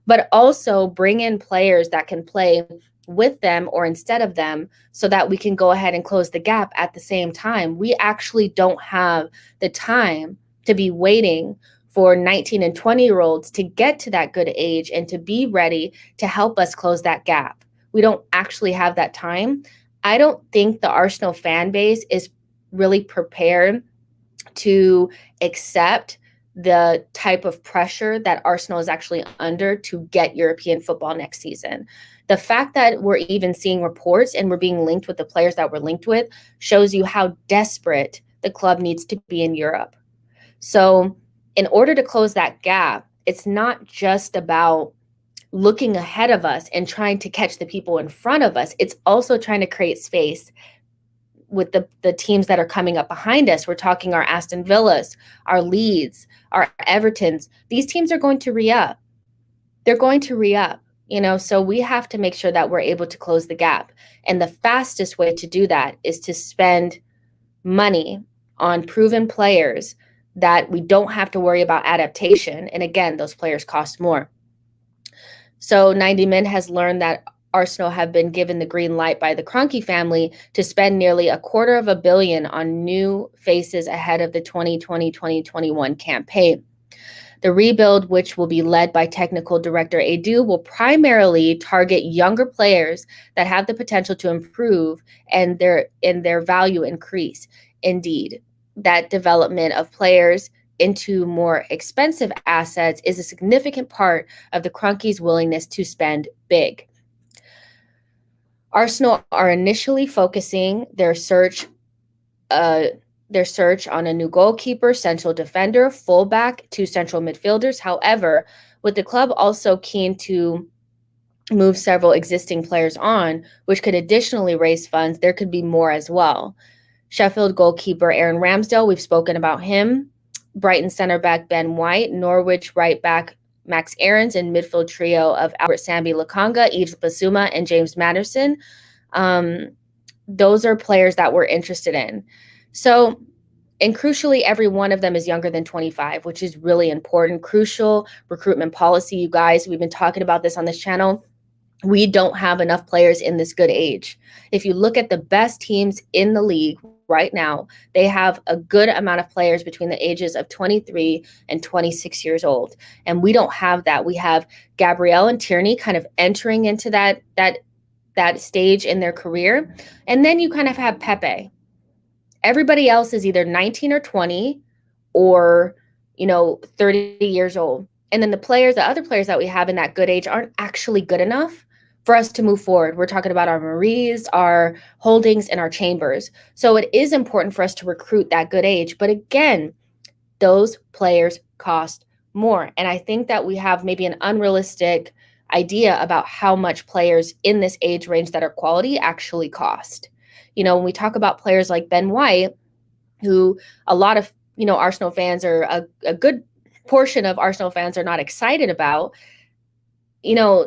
but also bring in players that can play with them or instead of them so that we can go ahead and close the gap at the same time. We actually don't have the time to be waiting for 19 and 20-year-olds to get to that good age and to be ready to help us close that gap. We don't actually have that time. I don't think the Arsenal fan base is really prepared to accept the type of pressure that Arsenal is actually under to get European football next season. The fact that we're even seeing reports and we're being linked with the players that we're linked with shows you how desperate the club needs to be in Europe. So in order to close that gap, it's not just about looking ahead of us and trying to catch the people in front of us. It's also trying to create space with the teams that are coming up behind us. We're talking our Aston Villas, our Leeds, our Evertons. These teams are going to re-up. They're going to re-up, so we have to make sure that we're able to close the gap. And the fastest way to do that is to spend money on proven players that we don't have to worry about adaptation. And again, those players cost more. So 90 Min has learned that Arsenal have been given the green light by the Kroenke family to spend nearly $250 million on new faces ahead of the 2020-2021 campaign. The rebuild, which will be led by technical director Edu, will primarily target younger players that have the potential to improve and their value increase. Indeed, that development of players into more expensive assets is a significant part of the Kroenke's willingness to spend big. Arsenal are initially focusing their search on a new goalkeeper, central defender, fullback, 2 central midfielders. However, with the club also keen to move several existing players on, which could additionally raise funds, there could be more as well. Sheffield goalkeeper Aaron Ramsdale, we've spoken about him. Brighton center back Ben White, Norwich right back Max Aarons, and midfield trio of Albert Sambi Lakanga, Yves Basuma, and James Maddison. Those are players that we're interested in. So, and crucially, every one of them is younger than 25, which is really important. Crucial recruitment policy, you guys. We've been talking about this on this channel. We don't have enough players in this good age. If you look at the best teams in the league right now, they have a good amount of players between the ages of 23 and 26 years old. And we don't have that. We have Gabrielle and Tierney kind of entering into that stage in their career. And then you kind of have Pepe. Everybody else is either 19 or 20 or, 30 years old. And then the other players that we have in that good age aren't actually good enough for us to move forward. We're talking about our Maries, our Holdings, and our Chambers. So it is important for us to recruit that good age. But again, those players cost more. And I think that we have maybe an unrealistic idea about how much players in this age range that are quality actually cost. When we talk about players like Ben White, who a lot of, Arsenal fans are a good portion of Arsenal fans are not excited about,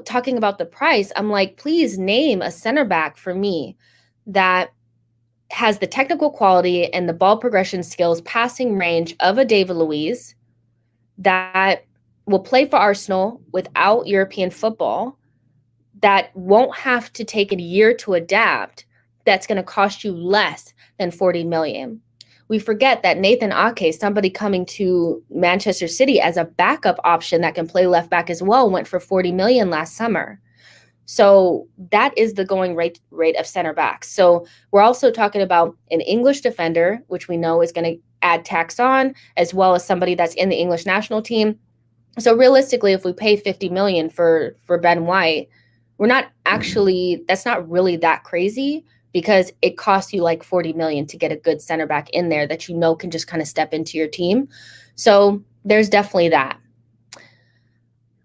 talking about the price, I'm like, please name a center back for me that has the technical quality and the ball progression skills, passing range of a David Luiz that will play for Arsenal without European football, that won't have to take a year to adapt, that's going to cost you less than 40 million. We forget that Nathan Ake, somebody coming to Manchester City as a backup option that can play left back as well, went for 40 million last summer. So that is the going rate of center backs. So we're also talking about an English defender, which we know is going to add tax on, as well as somebody that's in the English national team. So realistically, if we pay 50 million for Ben White, that's not really that crazy, because it costs you like 40 million to get a good center back in there that can just kind of step into your team. So there's definitely that.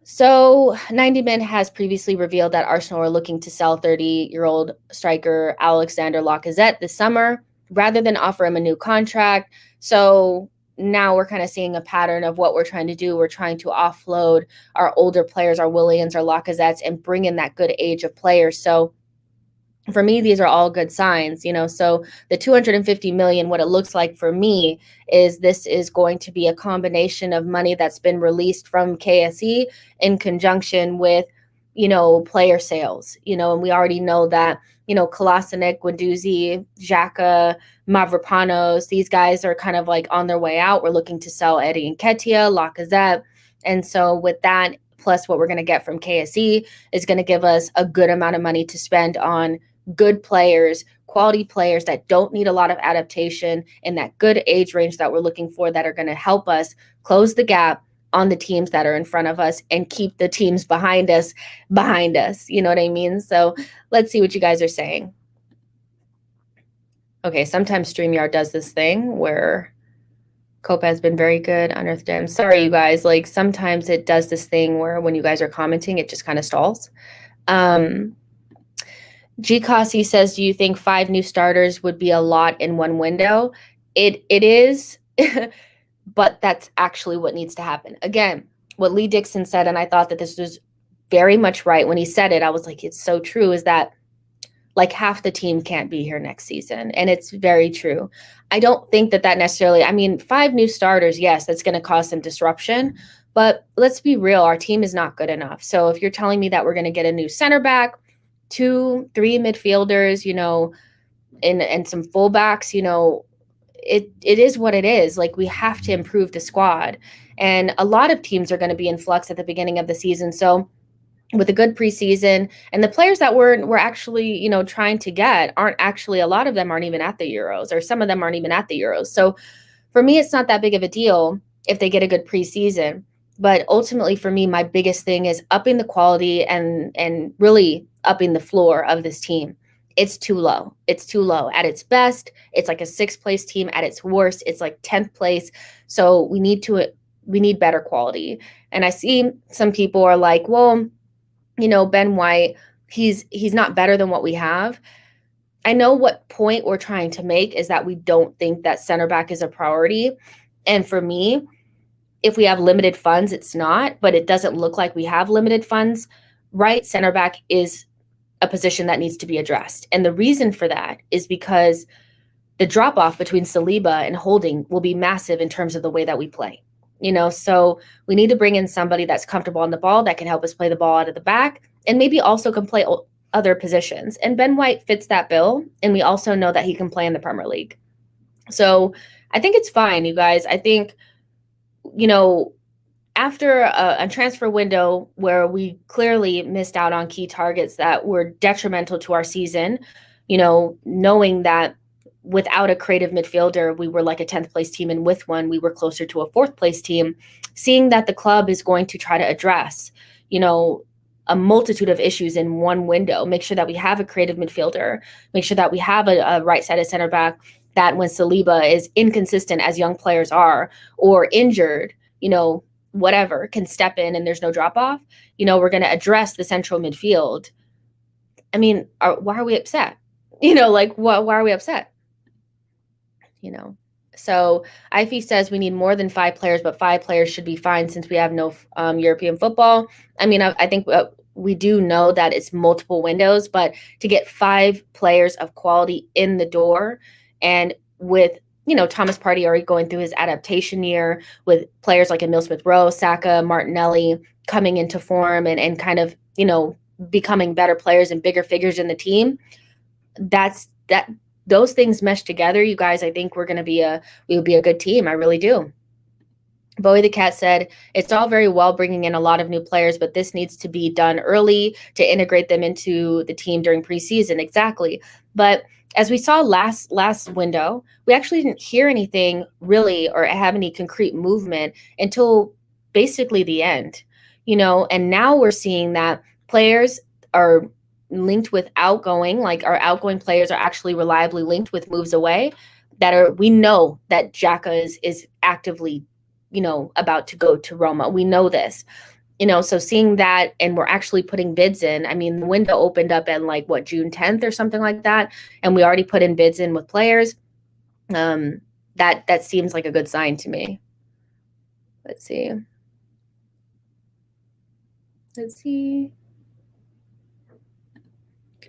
So 90 Min has previously revealed that Arsenal are looking to sell 30-year-old striker Alexander Lacazette this summer rather than offer him a new contract. So now we're kind of seeing a pattern of what we're trying to do. We're trying to offload our older players, our Williams, our Lacazettes, and bring in that good age of players. So for me, these are all good signs, so the 250 million, what it looks like for me is this is going to be a combination of money that's been released from KSE in conjunction with, player sales, and we already know that, Kolasinac, Guendouzi, Xhaka, Mavropanos, these guys are kind of like on their way out. We're looking to sell Eddie Nketiah, Lacazette. And so with that, plus what we're going to get from KSE is going to give us a good amount of money to spend on good players, quality players that don't need a lot of adaptation in that good age range that we're looking for, that are going to help us close the gap on the teams that are in front of us and keep the teams behind us. You know what I mean? So let's see what you guys are saying. Okay, sometimes StreamYard does this thing where Copa has been very good. Unearthed Gem. Sorry, you guys. Like, sometimes it does this thing where when you guys are commenting, it just kind of stalls. G. Cossie says, do you think 5 new starters would be a lot in one window? It is, but that's actually what needs to happen. Again, what Lee Dixon said, and I thought that this was very much right when he said it, I was like, it's so true, is that like half the team can't be here next season. And it's very true. I don't think that necessarily, I mean, 5 new starters, yes, that's going to cause some disruption. But let's be real, our team is not good enough. So if you're telling me that we're going to get a new center back, 2, 3 midfielders, and some fullbacks, it is what it is. Like, we have to improve the squad. And a lot of teams are going to be in flux at the beginning of the season. So with a good preseason, and the players that we're actually, trying to get aren't actually, a lot of them aren't even at the Euros, or some of them aren't even at the Euros. So for me, it's not that big of a deal if they get a good preseason. But ultimately, for me, my biggest thing is upping the quality and really upping the floor of this team. It's too low. It's too low. At its best, it's like a 6th place team. At its worst, it's like 10th place. So we need better quality. And I see some people are like, well, Ben White, he's not better than what we have. I know what point we're trying to make is that we don't think that center back is a priority. And for me, if we have limited funds, it's not, but it doesn't look like we have limited funds. Right center back is a position that needs to be addressed. And the reason for that is because the drop off between Saliba and Holding will be massive in terms of the way that we play. So we need to bring in somebody that's comfortable on the ball, that can help us play the ball out of the back, and maybe also can play other positions. And Ben White fits that bill. And we also know that he can play in the Premier League. So I think it's fine, you guys. I think, after a transfer window where we clearly missed out on key targets that were detrimental to our season, knowing that without a creative midfielder, we were like a 10th place team, and with one, we were closer to a 4th place team, seeing that the club is going to try to address, a multitude of issues in one window, make sure that we have a creative midfielder, make sure that we have a right-sided center back that when Saliba is inconsistent, as young players are, or injured, whatever, can step in and there's no drop-off, we're going to address the central midfield. I mean, why are we upset? Why are we upset? So IFE says we need more than 5 players, but 5 players should be fine since we have no European football. I mean, I think we do know that it's multiple windows, but to get 5 players of quality in the door, and with, Thomas Partey already going through his adaptation year, with players like Emile Smith-Rowe, Saka, Martinelli coming into form and kind of, becoming better players and bigger figures in the team, those things mesh together, you guys. I think we would be a good team. I really do. Bowie the Cat said, it's all very well bringing in a lot of new players, but this needs to be done early to integrate them into the team during preseason. Exactly. But as we saw last window, we actually didn't hear anything really or have any concrete movement until basically the end, and now we're seeing that players are linked with outgoing, like our outgoing players are actually reliably linked with moves away we know that Xhaka is actively, about to go to Roma. We know this, so seeing that, and we're actually putting bids in. I mean, the window opened up at June 10th or something like that. And we already put in bids in with players. That seems like a good sign to me. Let's see.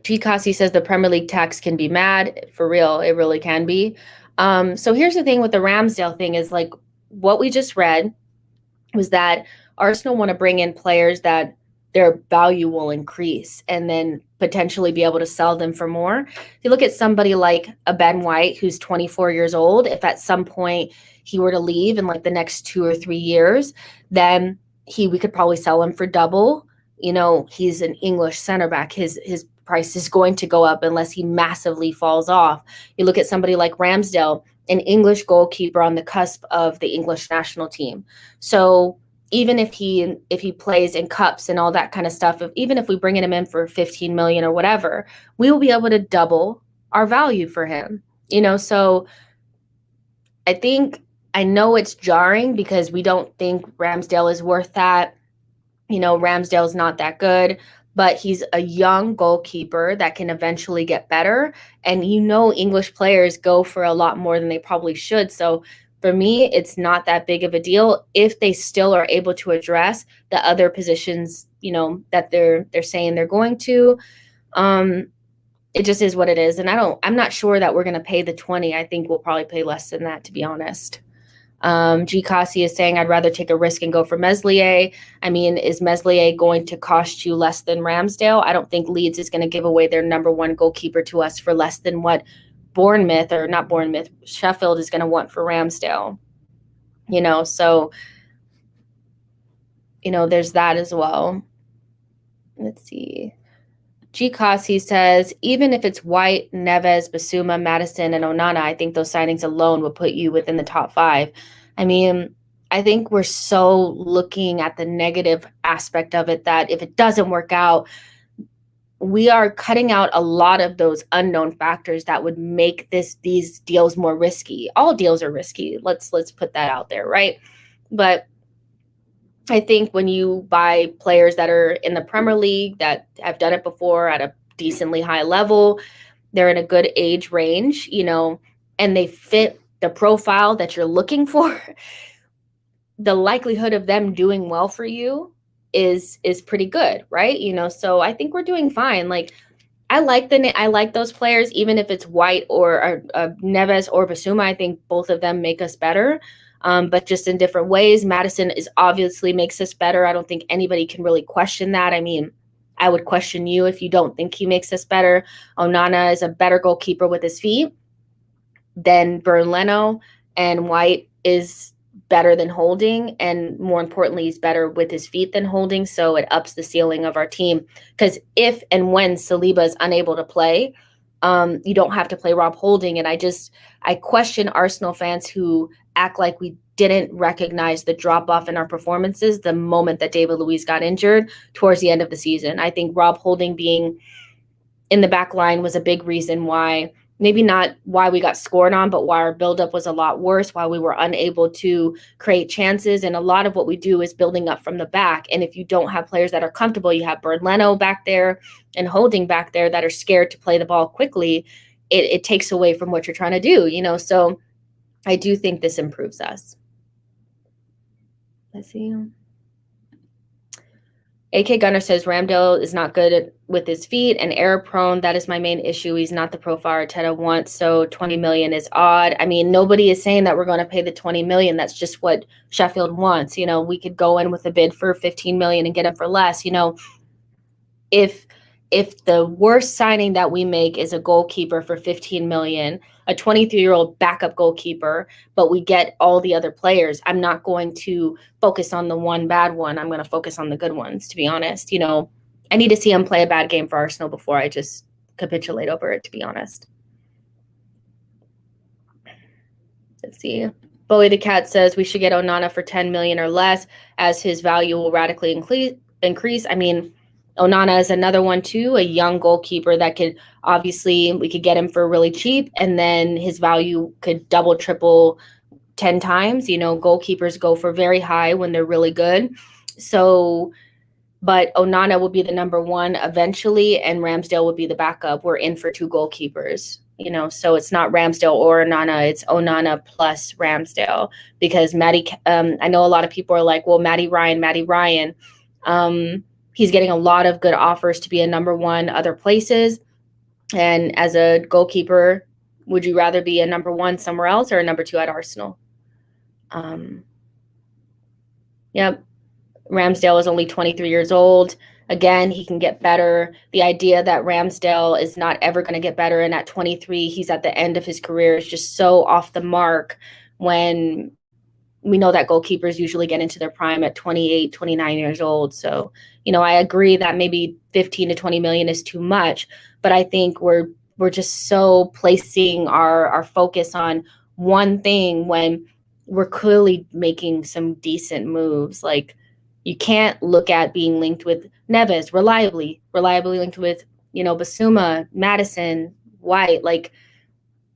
G. Cassie says the Premier League tax can be mad. For real, it really can be. So here's the thing with the Ramsdale thing is what we just read was that Arsenal want to bring in players that their value will increase and then potentially be able to sell them for more. If you look at somebody like a Ben White, who's 24 years old, if at some point he were to leave in the next 2 or 3 years, then we could probably sell him for double. He's an English center back. His price is going to go up unless he massively falls off. You look at somebody like Ramsdale, an English goalkeeper on the cusp of the English national team. So even if he plays in cups and all that kind of stuff, even if we bring him in for 15 million or whatever, we will be able to double our value for him. So I know it's jarring because we don't think Ramsdale is worth that. Ramsdale's not that good, but he's a young goalkeeper that can eventually get better. And English players go for a lot more than they probably should. So for me, it's not that big of a deal if they still are able to address the other positions, that they're saying they're going to. it just is what it is. And I'm not sure that we're going to pay the 20. I think we'll probably pay less than that, to be honest. G. Kasi is saying, I'd rather take a risk and go for Meslier. I mean, is Meslier going to cost you less than Ramsdale? I don't think Leeds is going to give away their number one goalkeeper to us for less than what Sheffield is going to want for Ramsdale. So, there's that as well. Let's see. G. Kasi says, even if it's White, Neves, Basuma, Madison, and Onana, I think those signings alone would put you within the top 5. I mean, I think we're so looking at the negative aspect of it that if it doesn't work out, we are cutting out a lot of those unknown factors that would make these deals more risky. All deals are risky. Let's put that out there, right? But I think when you buy players that are in the Premier League that have done it before at a decently high level, they're in a good age range, and they fit the profile that you're looking for, the likelihood of them doing well for you is pretty good, right? So I think we're doing fine. Like, I like those players, even if it's White or Neves or Basuma. I think both of them make us better, but just in different ways. Madison obviously makes us better. I don't think anybody can really question that. I mean, I would question you if you don't think he makes us better. Onana is a better goalkeeper with his feet than Bernd Leno, and White is better than Holding, and more importantly, he's better with his feet than Holding, so it ups the ceiling of our team. Because if and when Saliba is unable to play, you don't have to play Rob Holding. And I question Arsenal fans who act like we didn't recognize the drop-off in our performances the moment that David Luiz got injured towards the end of the season. I think Rob Holding being in the back line was a big reason why, maybe not why we got scored on, but why our buildup was a lot worse, why we were unable to create chances. And a lot of what we do is building up from the back. And if you don't have players that are comfortable, you have Bernd Leno back there and Holding back there that are scared to play the ball quickly, it takes away from what you're trying to do, So I do think this improves us. Let's see. AK Gunner says Ramsdale is not good with his feet and error prone. That is my main issue. He's not the profile Arteta wants, so 20 million is odd. I mean, nobody is saying that we're going to pay the 20 million. That's just what Sheffield wants. We could go in with a bid for 15 million and get him for less. If the worst signing that we make is a goalkeeper for 15 million, a 23-year-old backup goalkeeper, but we get all the other players, I'm not going to focus on the one bad one. I'm going to focus on the good ones, to be honest. I need to see him play a bad game for Arsenal before I just capitulate over it, to be honest. Let's see. Bowie the Cat says we should get Onana for 10 million or less as his value will radically increase. I mean, Onana is another one too, a young goalkeeper that we could get him for really cheap, and then his value could double, triple, 10 times. Goalkeepers go for very high when they're really good. So, but Onana will be the number one eventually, and Ramsdale will be the backup. We're in for 2 goalkeepers. So it's not Ramsdale or Onana, it's Onana plus Ramsdale, because I know a lot of people are like, well, Matty Ryan. He's getting a lot of good offers to be a number one other places. And as a goalkeeper, would you rather be a number one somewhere else or a number 2 at Arsenal? Yep. Ramsdale is only 23 years old. Again, he can get better. The idea that Ramsdale is not ever going to get better, and at 23, he's at the end of his career, is just so off the mark, when we know that goalkeepers usually get into their prime at 28, 29 years old. So, I agree that maybe 15 to 20 million is too much, but I think we're just so placing our focus on one thing when we're clearly making some decent moves. Like, you can't look at being linked with Neves reliably linked with, Basuma, Madison, White. Like,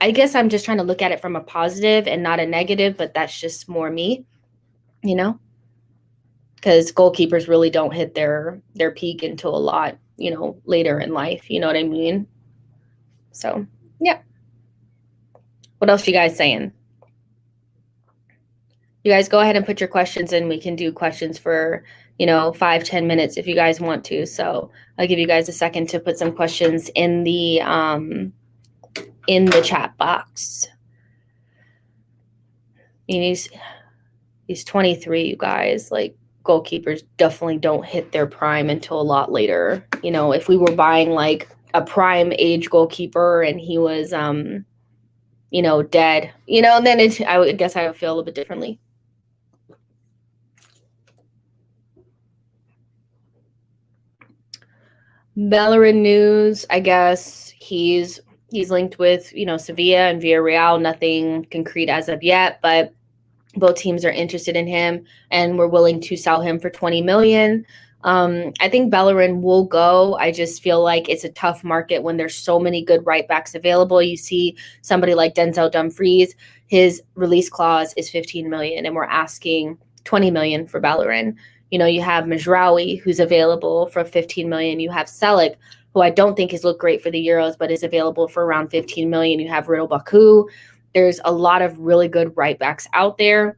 I guess I'm just trying to look at it from a positive and not a negative, but that's just more me, because goalkeepers really don't hit their peak until a lot, later in life. You know what I mean? So, yeah. What else you guys saying? You guys go ahead and put your questions in. We can do questions for, 5-10 minutes if you guys want to. So I'll give you guys a second to put some questions in the chat box. He's 23, you guys. Like, goalkeepers definitely don't hit their prime until a lot later. If we were buying like a prime age goalkeeper and he was dead, then I guess I would feel a little bit differently. Bellerin news, I guess he's linked with, Sevilla and Villarreal. Nothing concrete as of yet, but both teams are interested in him and we're willing to sell him for 20 million. I think Bellerin will go. I just feel like it's a tough market when there's so many good right backs available. You see somebody like Denzel Dumfries, his release clause is 15 million and we're asking 20 million for Bellerin. You have Mazraoui, who's available for 15 million. You have Selic, who I don't think has looked great for the Euros, but is available for around 15 million. You have Riddle Baku. There's a lot of really good right backs out there.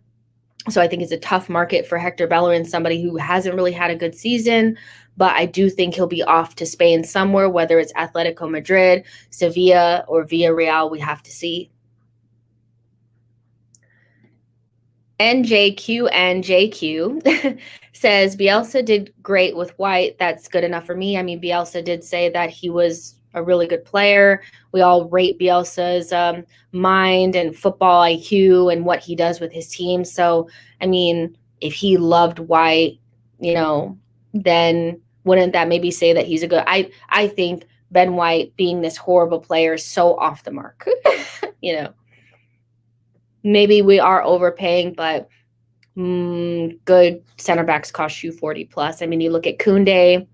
So I think it's a tough market for Hector Bellerin, somebody who hasn't really had a good season, but I do think he'll be off to Spain somewhere, whether it's Atletico Madrid, Sevilla, or Villarreal. We have to see. NJQ says Bielsa did great with White. That's good enough for me. I mean, Bielsa did say that he was a really good player. We all rate Bielsa's mind and football IQ and what he does with his team. So, I mean, if he loved White, then wouldn't that maybe say that he's a good? I think Ben White being this horrible player is so off the mark. Maybe we are overpaying, but good center backs cost you 40 plus. I mean, you look at Koundé,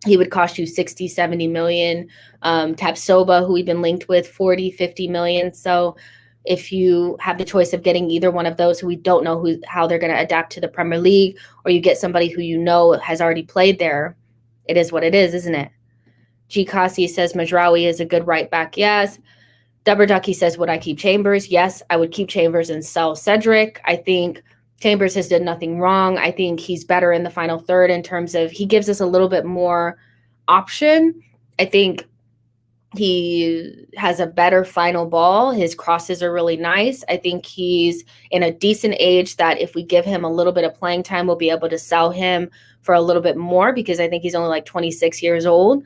he would cost you 60, 70 million. Tapsoba, who we've been linked with, 40, 50 million. So if you have the choice of getting either one of those who we don't know how they're going to adapt to the Premier League, or you get somebody who has already played there, it is what it is, isn't it? G. Kasi says Mazraoui is a good right back. Yes. Dubber Ducky says, would I keep Chambers? Yes, I would keep Chambers and sell Cedric. I think Chambers has done nothing wrong. I think he's better in the final third in terms of he gives us a little bit more option. I think he has a better final ball. His crosses are really nice. I think he's in a decent age that if we give him a little bit of playing time, we'll be able to sell him for a little bit more because I think he's only like 26 years old.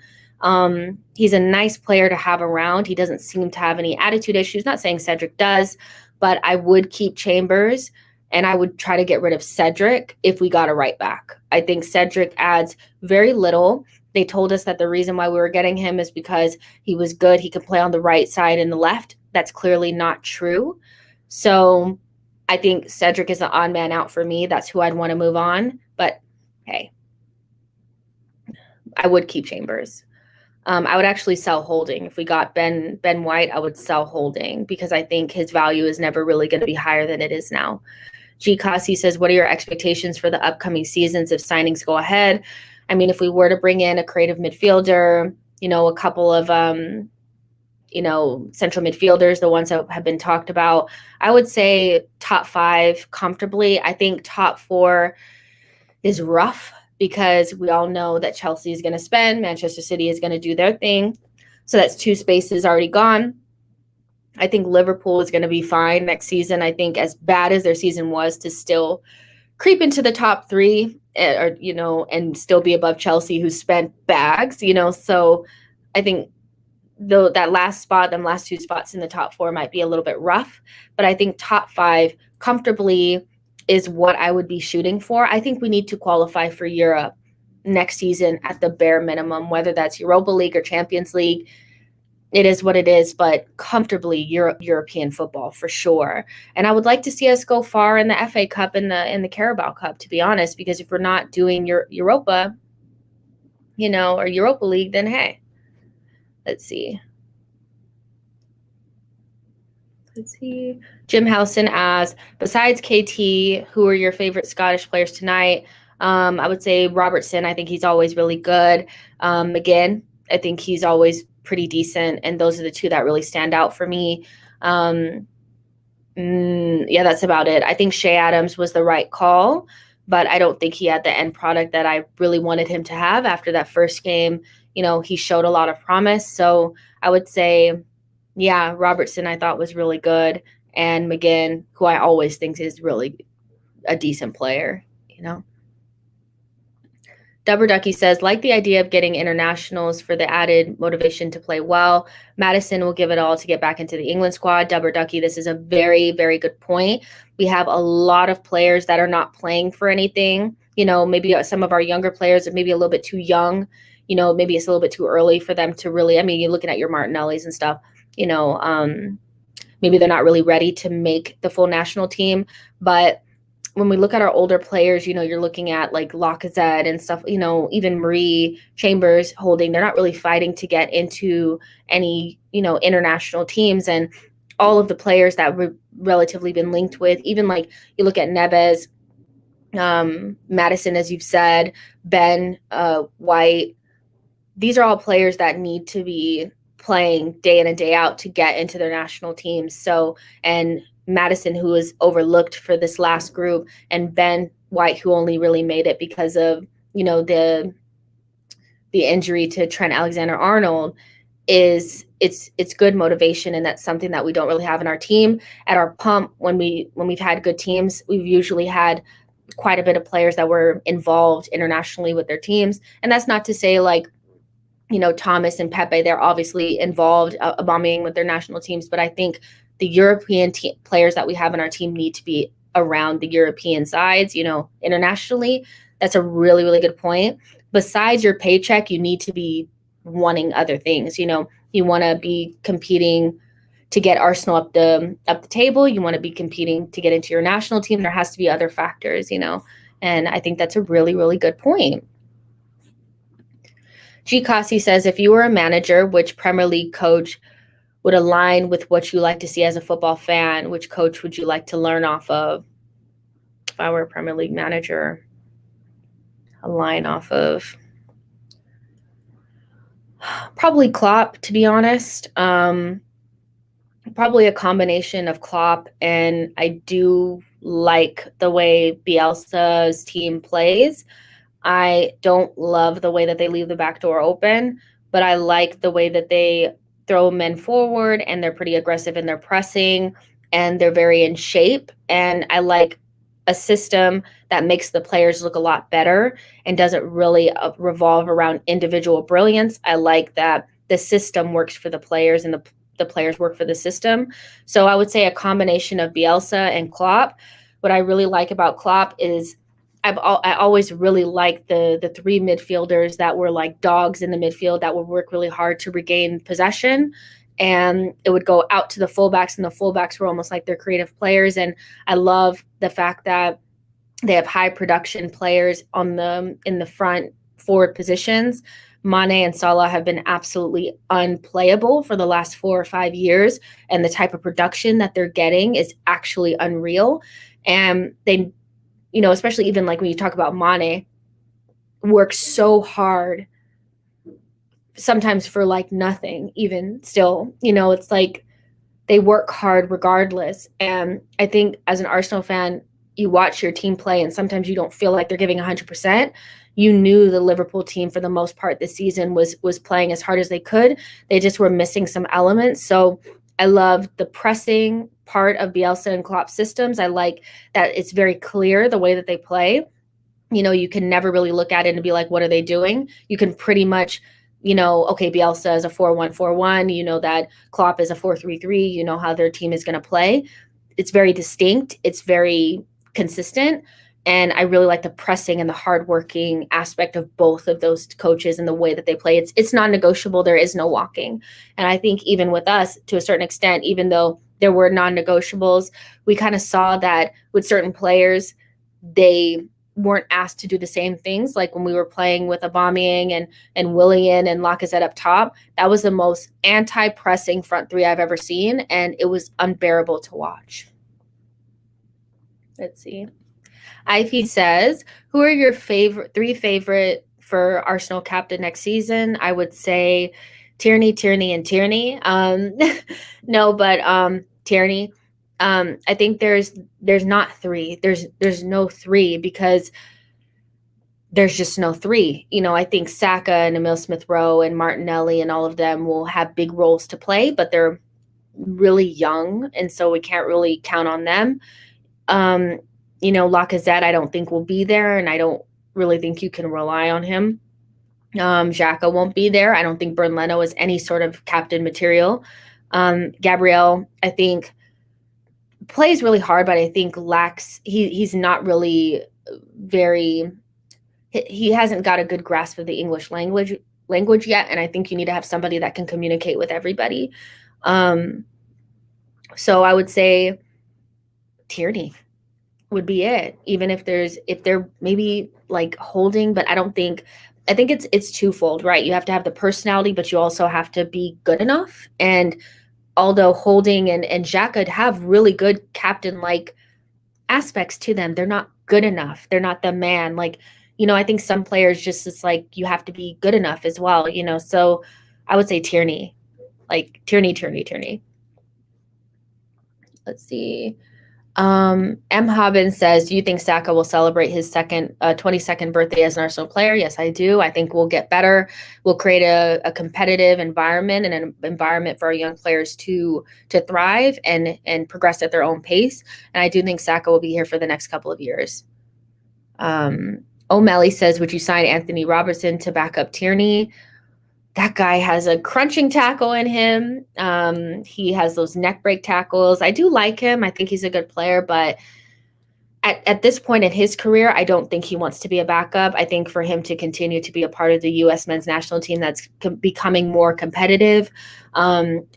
He's a nice player to have around. He doesn't seem to have any attitude issues. Not saying Cedric does, but I would keep Chambers and I would try to get rid of Cedric if we got a right back. I think Cedric adds very little. They told us that the reason why we were getting him is because he was good. He could play on the right side and the left. That's clearly not true. So I think Cedric is the odd man out for me. That's who I'd want to move on. But hey, I would keep Chambers. I would actually sell Holding. If we got Ben White, I would sell Holding because I think his value is never really going to be higher than it is now. G. Kasi says, what are your expectations for the upcoming seasons if signings go ahead? I mean, if we were to bring in a creative midfielder, a couple of, central midfielders, the ones that have been talked about, I would say top 5 comfortably. I think top 4 is rough because we all know that Chelsea is going to spend, Manchester City is going to do their thing. So that's 2 spaces already gone. I think Liverpool is going to be fine next season. I think as bad as their season was to still creep into the top 3 and still be above Chelsea who spent bags, so I think that last 2 spots in the top 4 might be a little bit rough, but I think top 5 comfortably is what I would be shooting for. I think we need to qualify for Europe next season at the bare minimum, whether that's Europa League or Champions League. It is what it is, but comfortably European football for sure. And I would like to see us go far in the FA Cup and in the Carabao Cup, to be honest, because if we're not doing Europa, or Europa League, then hey, let's see. Jim Howson asks, besides KT, who are your favorite Scottish players tonight? I would say Robertson. I think he's always really good. McGinn, I think he's always pretty decent. And those are the 2 that really stand out for me. Yeah, that's about it. I think Shea Adams was the right call, but I don't think he had the end product that I really wanted him to have after that first game. He showed a lot of promise. So I would say, yeah, Robertson I thought was really good. And McGinn, who I always think is really a decent player. Dubber Ducky says, like the idea of getting internationals for the added motivation to play well. Madison will give it all to get back into the England squad. Dubber Ducky, this is a very, very good point. We have a lot of players that are not playing for anything. Maybe some of our younger players are maybe a little bit too young. Maybe it's a little bit too early for them to really, you're looking at your Martinellis and stuff, maybe they're not really ready to make the full national team. But when we look at our older players, you're looking at like Lacazette and stuff, even Marie Chambers Holding, they're not really fighting to get into any, international teams. And all of the players that we've relatively been linked with, even like you look at Neves, Madison, as you've said, Ben, White, these are all players that need to be playing day in and day out to get into their national teams. So, and Madison, who was overlooked for this last group, and Ben White, who only really made it because of the injury to Trent Alexander-Arnold, it's good motivation, and that's something that we don't really have in our team. At our pump, when we've had good teams, we've usually had quite a bit of players that were involved internationally with their teams, and that's not to say like Thomas and Pepe, they're obviously involved bombing with their national teams, but I think the European players that we have in our team need to be around the European sides, internationally. That's a really, really good point. Besides your paycheck, you need to be wanting other things. You want to be competing to get Arsenal up the table. You want to be competing to get into your national team. There has to be other factors, and I think that's a really, really good point. G. Kasi says, if you were a manager, which Premier League coach would align with what you like to see as a football fan? Which coach would you like to learn off of? If I were a Premier League manager, align off of probably Klopp, to be honest. Probably a combination of Klopp, and I do like the way Bielsa's team plays. I don't love the way that they leave the back door open, but I like the way that they throw men forward, and they're pretty aggressive in their pressing, and they're very in shape. And I like a system that makes the players look a lot better and doesn't really revolve around individual brilliance. I like that the system works for the players and the players work for the system. So I would say a combination of Bielsa and Klopp. What I really like about Klopp is I always really liked the three midfielders that were like dogs in the midfield that would work really hard to regain possession, and it would go out to the fullbacks, and the fullbacks were almost like their creative players. And I love the fact that they have high production players in the front forward positions. Mane and Salah have been absolutely unplayable for the last 4 or 5 years, and the type of production that they're getting is actually unreal. And they, especially even like when you talk about Mane, works so hard sometimes for like nothing, even still, it's like they work hard regardless. And I think as an Arsenal fan, you watch your team play and sometimes you don't feel like they're giving 100%. You knew the Liverpool team for the most part this season was playing as hard as they could. They just were missing some elements. So I love the pressing part of Bielsa and Klopp systems. I like that it's very clear the way that they play. You can never really look at it and be like, what are they doing? You can pretty much, okay, Bielsa is a 4-1-4-1. That Klopp is a 4-3-3. You know how their team is going to play. It's very distinct. It's very consistent. And I really like the pressing and the hardworking aspect of both of those coaches and the way that they play. It's non-negotiable. There is no walking. And I think even with us, to a certain extent, even though there were non-negotiables, we kind of saw that with certain players, they weren't asked to do the same things. Like when we were playing with Aubameyang and Willian and Lacazette up top, that was the most anti-pressing front three I've ever seen, and it was unbearable to watch. Let's see. Ivy says, who are your three favorite for Arsenal captain next season? I would say Tierney, and Tierney. No, but Tierney. I think there's not three. There's no three because there's just no three. I think Saka and Emil Smith Rowe and Martinelli and all of them will have big roles to play, but they're really young, and so we can't really count on them. Lacazette, I don't think will be there, and I don't really think you can rely on him. Xhaka won't be there. I don't think Bernd Leno is any sort of captain material. Gabriel, I think, plays really hard, but I think he's not really very, he hasn't got a good grasp of the English language yet, and I think you need to have somebody that can communicate with everybody. So I would say Tierney would be it, even if they're maybe like Holding, but I think it's twofold, right? You have to have the personality, but you also have to be good enough. And although Holding and Xhaka have really good captain-like aspects to them, they're not good enough. They're not the man. I think some players just, it's like you have to be good enough as well, So I would say Tierney. Tierney. Let's see. M. Hobbins says, do you think Saka will celebrate his 22nd birthday as an Arsenal player? Yes, I do. I think we'll get better. We'll create a competitive environment and an environment for our young players to thrive and progress at their own pace. And I do think Saka will be here for the next couple of years. O'Malley says, would you sign Anthony Robertson to back up Tierney? That guy has a crunching tackle in him. He has those neck break tackles. I do like him. I think he's a good player, but at this point in his career, I don't think he wants to be a backup. I think for him to continue to be a part of the U.S. men's national team that's becoming more competitive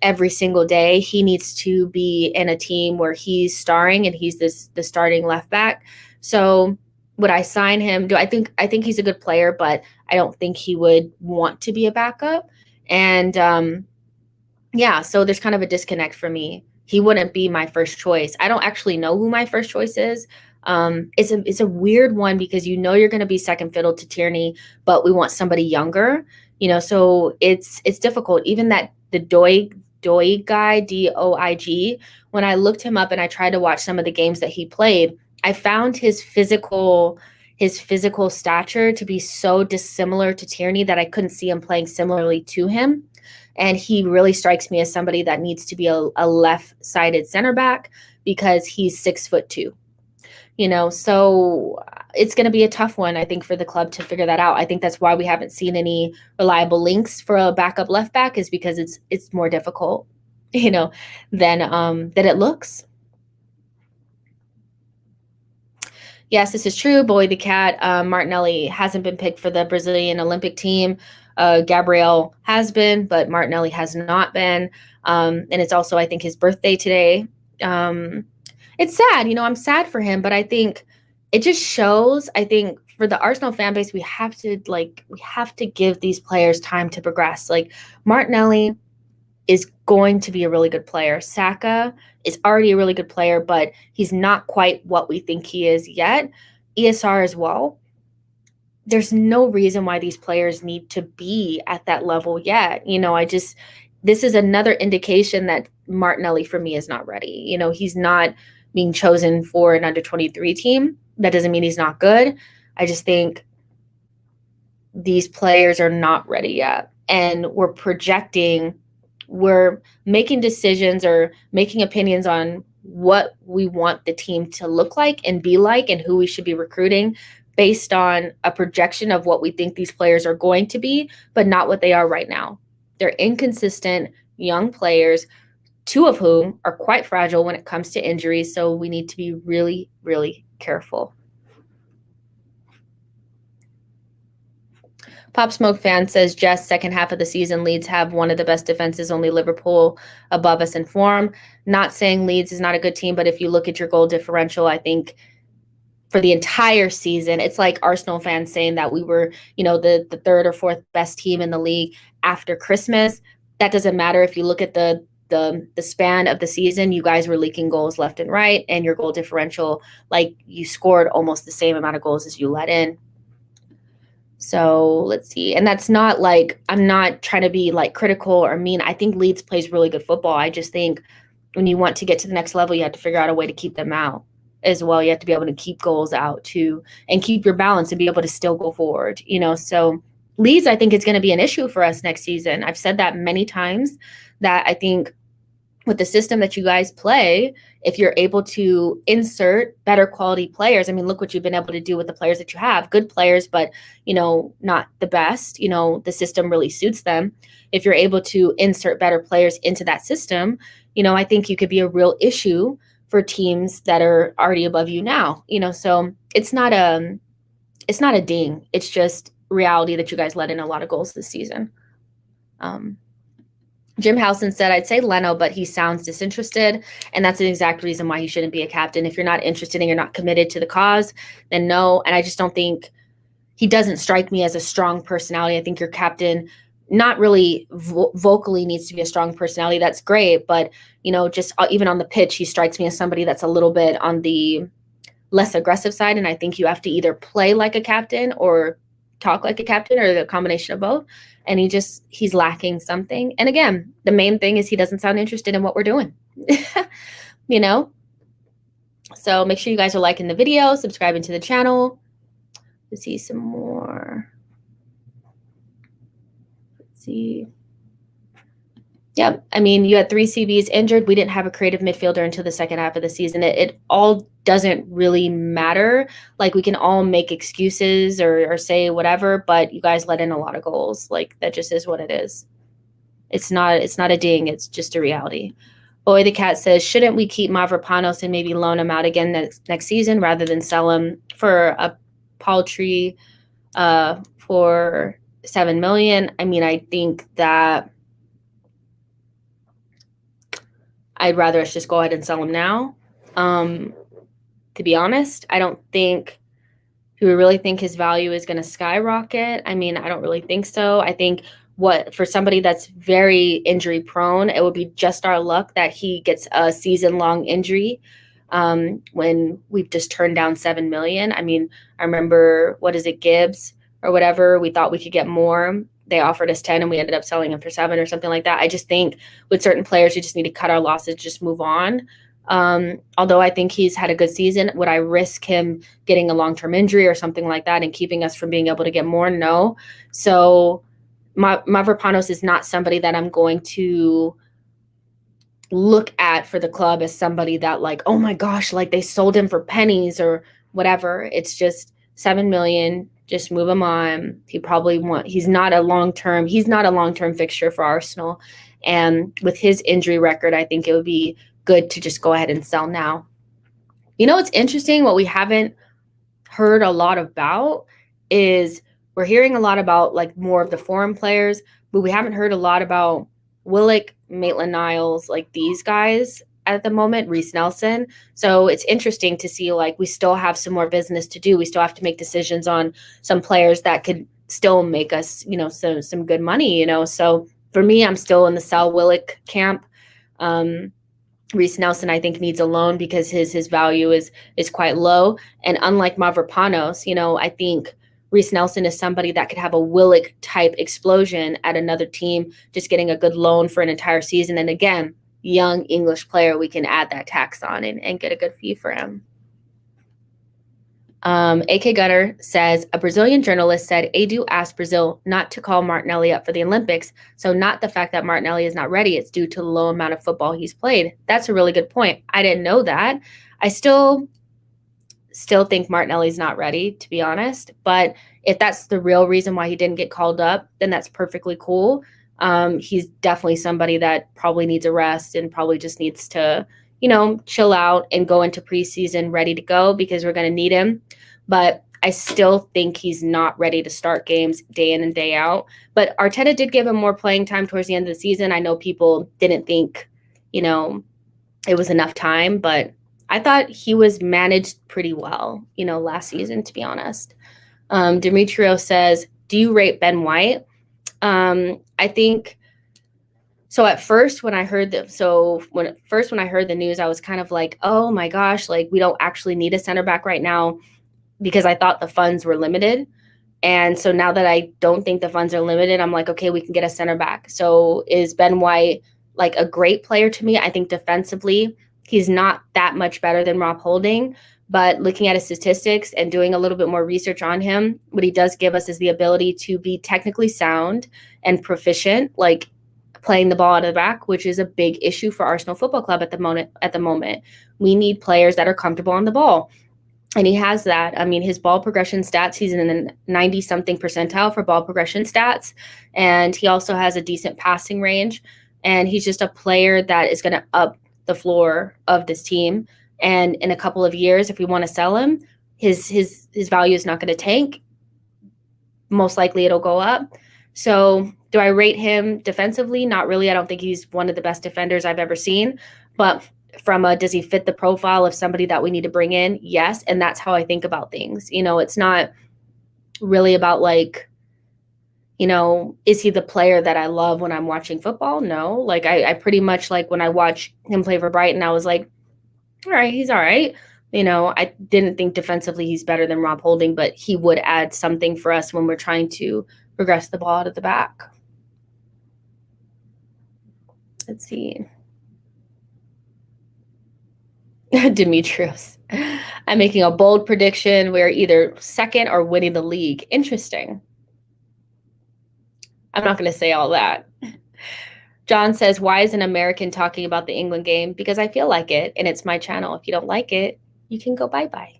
every single day, he needs to be in a team where he's starring and he's the starting left back. So would I sign him? I think he's a good player, but I don't think he would want to be a backup. And so there's kind of a disconnect for me. He wouldn't be my first choice. I don't actually know who my first choice is. It's a weird one because you're going to be second fiddle to Tierney, but we want somebody younger. So it's difficult. Even that the Doig guy, Doig. When I looked him up and I tried to watch some of the games that he played, I found his physical stature to be so dissimilar to Tierney that I couldn't see him playing similarly to him. And he really strikes me as somebody that needs to be a left-sided center back because he's 6'2". So it's going to be a tough one, I think, for the club to figure that out. I think that's why we haven't seen any reliable links for a backup left back, is because it's more difficult, than it looks. Yes, this is true. Boy the Cat. Martinelli hasn't been picked for the Brazilian Olympic team. Gabriel has been, but Martinelli has not been. And it's also, I think, his birthday today. It's sad. I'm sad for him, but I think it just shows, I think, for the Arsenal fan base, we have to give these players time to progress. Like, Martinelli is going to be a really good player. Saka is already a really good player, but he's not quite what we think he is yet. ESR as well. There's no reason why these players need to be at that level yet. This is another indication that Martinelli for me is not ready. He's not being chosen for an under 23 team. That doesn't mean he's not good. I just think these players are not ready yet. And we're making decisions or making opinions on what we want the team to look like and be like and who we should be recruiting based on a projection of what we think these players are going to be, but not what they are right now. They're inconsistent young players, two of whom are quite fragile when it comes to injuries. So we need to be really, really careful. Pop Smoke fan says, Jess, second half of the season, Leeds have one of the best defenses, only Liverpool above us in form. Not saying Leeds is not a good team, but if you look at your goal differential, I think for the entire season, it's like Arsenal fans saying that we were, the third or fourth best team in the league after Christmas. That doesn't matter. If you look at the span of the season, you guys were leaking goals left and right, and your goal differential, you scored almost the same amount of goals as you let in. So let's see. And that's not I'm not trying to be critical or mean. I think Leeds plays really good football. I just think when you want to get to the next level, you have to figure out a way to keep them out as well. You have to be able to keep goals out too, and keep your balance and be able to still go forward, So Leeds, I think, is going to be an issue for us next season. I've said that many times, that I think with the system that you guys play, if you're able to insert better quality players, I mean, look what you've been able to do with the players that you have. Good players, but, not the best. The system really suits them. If you're able to insert better players into that system, I think you could be a real issue for teams that are already above you now. So it's not a ding. It's just reality that you guys let in a lot of goals this season. Jim Howson said, I'd say Leno, but he sounds disinterested, and that's an exact reason why he shouldn't be a captain. If you're not interested and you're not committed to the cause, then no. And I just don't think he doesn't strike me as a strong personality. I think your captain not really vocally needs to be a strong personality. That's great, but just even on the pitch, he strikes me as somebody that's a little bit on the less aggressive side, and I think you have to either play like a captain or talk like a captain, or the combination of both. And he's lacking something. And again, the main thing is he doesn't sound interested in what we're doing. So make sure you guys are liking the video, subscribing to the channel. Let's see some more. Let's see. Yep. I mean, you had 3 CBs injured. We didn't have a creative midfielder until the second half of the season. It all doesn't really matter. Like, we can all make excuses or say whatever, but you guys let in a lot of goals. Like, that just is what it is. It's not a ding. It's just a reality. Boy the Cat says, shouldn't we keep Mavropanos and maybe loan him out again next season rather than sell him for a paltry for $7 million? I mean, I think that I'd rather us just go ahead and sell him now. To be honest, I don't think do we really think his value is going to skyrocket. I mean, I don't really think so. I think for somebody that's very injury prone, it would be just our luck that he gets a season-long injury when we've just turned down $7 million. I mean, I remember, Gibbs or whatever, we thought we could get more. They offered us 10 and we ended up selling him for 7 or something like that. I just think with certain players, you just need to cut our losses, just move on. Although I think he's had a good season, would I risk him getting a long-term injury or something like that and keeping us from being able to get more? No. So Mavropanos is not somebody that I'm going to look at for the club as somebody that, like, oh my gosh, like they sold him for pennies or whatever. It's just $7 million. Just move him on. He's not a long-term fixture for Arsenal. And with his injury record, I think it would be good to just go ahead and sell now. It's interesting. What we haven't heard a lot about is we're hearing a lot about like more of the foreign players, but we haven't heard a lot about Willock, Maitland-Niles, like these guys at the moment, Reece Nelson. So it's interesting to see, like, we still have some more business to do. We still have to make decisions on some players that could still make us, some good money, So for me, I'm still in the sell Willock camp. Reece Nelson, I think, needs a loan because his value is quite low. And unlike Mavropanos, I think Reece Nelson is somebody that could have a Willock type explosion at another team, just getting a good loan for an entire season. And again, young English player, we can add that tax on and get a good fee for him. AK Gunner says, a Brazilian journalist said Edu asked Brazil not to call Martinelli up for the Olympics. So not the fact that Martinelli is not ready. It's due to the low amount of football he's played. That's a really good point. I didn't know that. I still think Martinelli's not ready, to be honest. But if that's the real reason why he didn't get called up, then that's perfectly cool. He's definitely somebody that probably needs a rest and probably just needs to, chill out and go into preseason ready to go because we're going to need him. But I still think he's not ready to start games day in and day out. But Arteta did give him more playing time towards the end of the season. I know people didn't think, it was enough time, but I thought he was managed pretty well, last season, to be honest. Demetrio says, do you rate Ben White? I think so. At first, when I heard the news, I was kind of like, oh my gosh, like we don't actually need a center back right now because I thought the funds were limited. And so now that I don't think the funds are limited, I'm like, okay, we can get a center back. So is Ben White like a great player to me. I think defensively, he's not that much better than Rob Holding. But looking at his statistics and doing a little bit more research on him, what he does give us is the ability to be technically sound and proficient, like playing the ball out of the back, which is a big issue for Arsenal Football Club at the moment. We need players that are comfortable on the ball. And he has that. I mean, his ball progression stats, he's in the 90 something percentile for ball progression stats. And he also has a decent passing range. And he's just a player that is going to up the floor of this team. And in a couple of years, if we want to sell him, his value is not going to tank. Most likely it'll go up. So do I rate him defensively? Not really. I don't think he's one of the best defenders I've ever seen. But from does he fit the profile of somebody that we need to bring in? Yes. And that's how I think about things. It's not really about like, is he the player that I love when I'm watching football? No. Like I pretty much like when I watch him play for Brighton, I was like, all right, he's all right. I didn't think defensively he's better than Rob Holding, but he would add something for us when we're trying to progress the ball out of the back. Let's see. Demetrius. I'm making a bold prediction. We're either second or winning the league. Interesting. I'm not going to say all that. John says, why is an American talking about the England game? Because I feel like it, and it's my channel. If you don't like it, you can go bye-bye.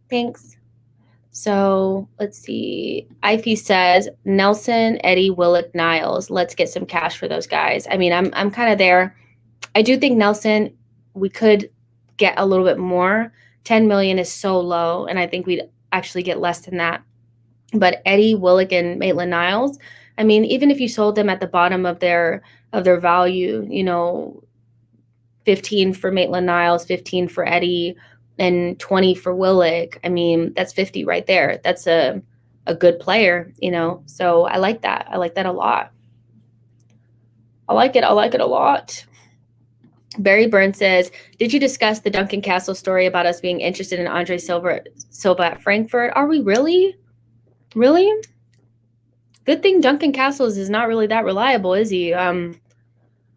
Thanks. So let's see. Ify says, Nelson, Eddie, Willock, Niles. Let's get some cash for those guys. I mean, I'm kind of there. I do think Nelson, we could get a little bit more. 10 million is so low, and I think we'd actually get less than that. But Eddie, Willock, and Maitland-Niles, I mean, even if you sold them at the bottom of their value, 15 for Maitland-Niles, 15 for Eddie, and 20 for Willock, I mean, that's 50 right there. That's a good player, So I like that. I like that a lot. I like it a lot. Barry Byrne says, did you discuss the Duncan Castle story about us being interested in Andre Silva at Frankfurt? Are we really? Really? Good thing Duncan Castles is not really that reliable, is he? I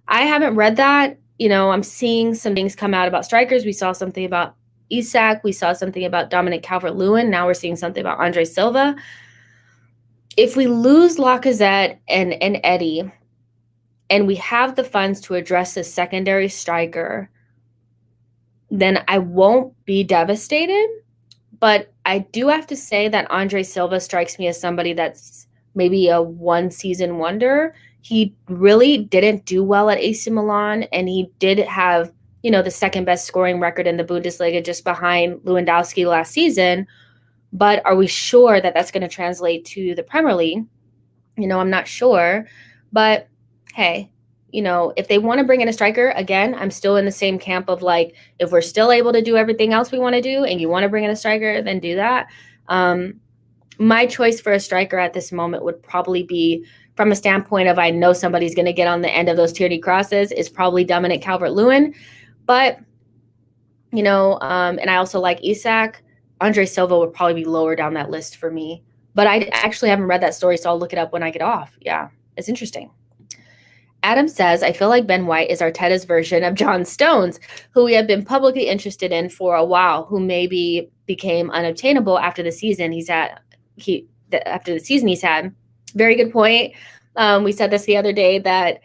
haven't read that. I'm seeing some things come out about strikers. We saw something about Isak. We saw something about Dominic Calvert-Lewin. Now we're seeing something about Andre Silva. If we lose Lacazette and Eddie, and we have the funds to address the secondary striker, then I won't be devastated. But I do have to say that Andre Silva strikes me as somebody that's maybe a one-season wonder. He really didn't do well at AC Milan, and he did have, the second best scoring record in the Bundesliga just behind Lewandowski last season. But are we sure that that's going to translate to the Premier League? I'm not sure. But hey, if they want to bring in a striker, again, I'm still in the same camp of like, if we're still able to do everything else we want to do and you want to bring in a striker, then do that. My choice for a striker at this moment would probably be, from a standpoint of I know somebody's going to get on the end of those Tierney crosses, is probably Dominic Calvert-Lewin. But, and I also like Isak. Andre Silva would probably be lower down that list for me. But I actually haven't read that story, so I'll look it up when I get off. Yeah, it's interesting. Adam says, I feel like Ben White is Arteta's version of John Stones, who we have been publicly interested in for a while, who maybe became unobtainable after the season he's had. Very good point. We said this the other day that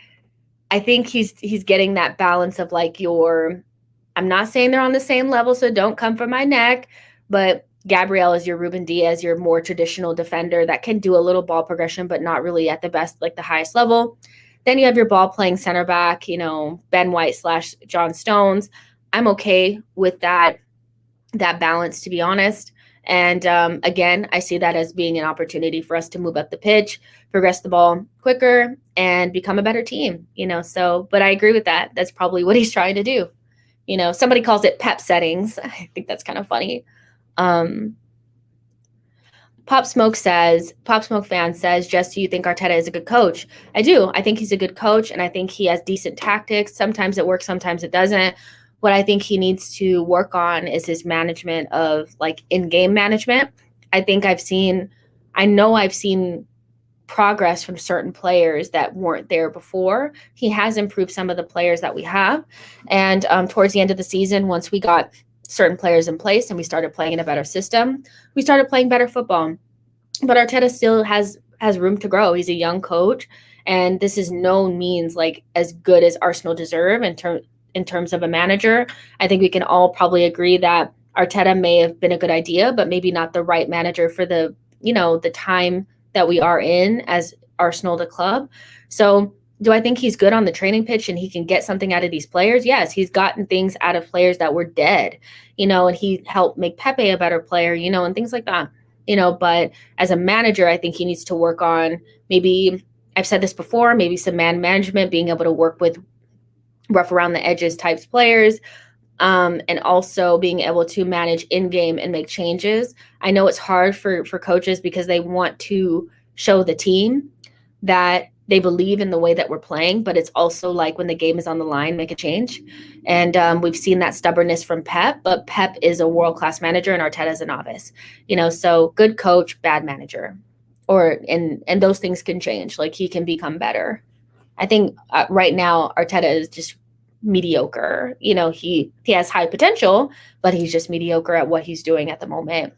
I think he's getting that balance of like I'm not saying they're on the same level, so don't come for my neck, but Gabriel is your Ruben Diaz, your more traditional defender that can do a little ball progression, but not really at the best, like the highest level. Then you have your ball playing center back, Ben White / John Stones. I'm okay with that balance, to be honest. And again, I see that as being an opportunity for us to move up the pitch, progress the ball quicker, and become a better team, So, but I agree with that. That's probably what he's trying to do. Somebody calls it pep settings. I think that's kind of funny. Pop Smoke fan says, Jess, do you think Arteta is a good coach? I do. I think he's a good coach, and I think he has decent tactics. Sometimes it works, sometimes it doesn't. What I think he needs to work on is his management of like in-game management. I know I've seen progress from certain players that weren't there before. He has improved some of the players that we have. And towards the end of the season, once we got certain players in place and we started playing in a better system, we started playing better football. But Arteta still has room to grow. He's a young coach, and this is no means like as good as Arsenal deserve in terms of a manager. I think we can all probably agree that Arteta may have been a good idea, but maybe not the right manager for the time that we are in as Arsenal, the club. So do I think he's good on the training pitch and he can get something out of these players? Yes, he's gotten things out of players that were dead, and he helped make Pepe a better player, and things like that. But as a manager, I think he needs to work on, maybe, I've said this before, maybe some man management, being able to work with rough around the edges types players, and also being able to manage in-game and make changes. I know it's hard for coaches because they want to show the team that they believe in the way that we're playing, but it's also like when the game is on the line, make a change. And we've seen that stubbornness from Pep, but Pep is a world-class manager and Arteta is a novice. So good coach, bad manager. And those things can change. Like, he can become better. I think right now Arteta is just mediocre. He has high potential, but he's just mediocre at what he's doing at the moment.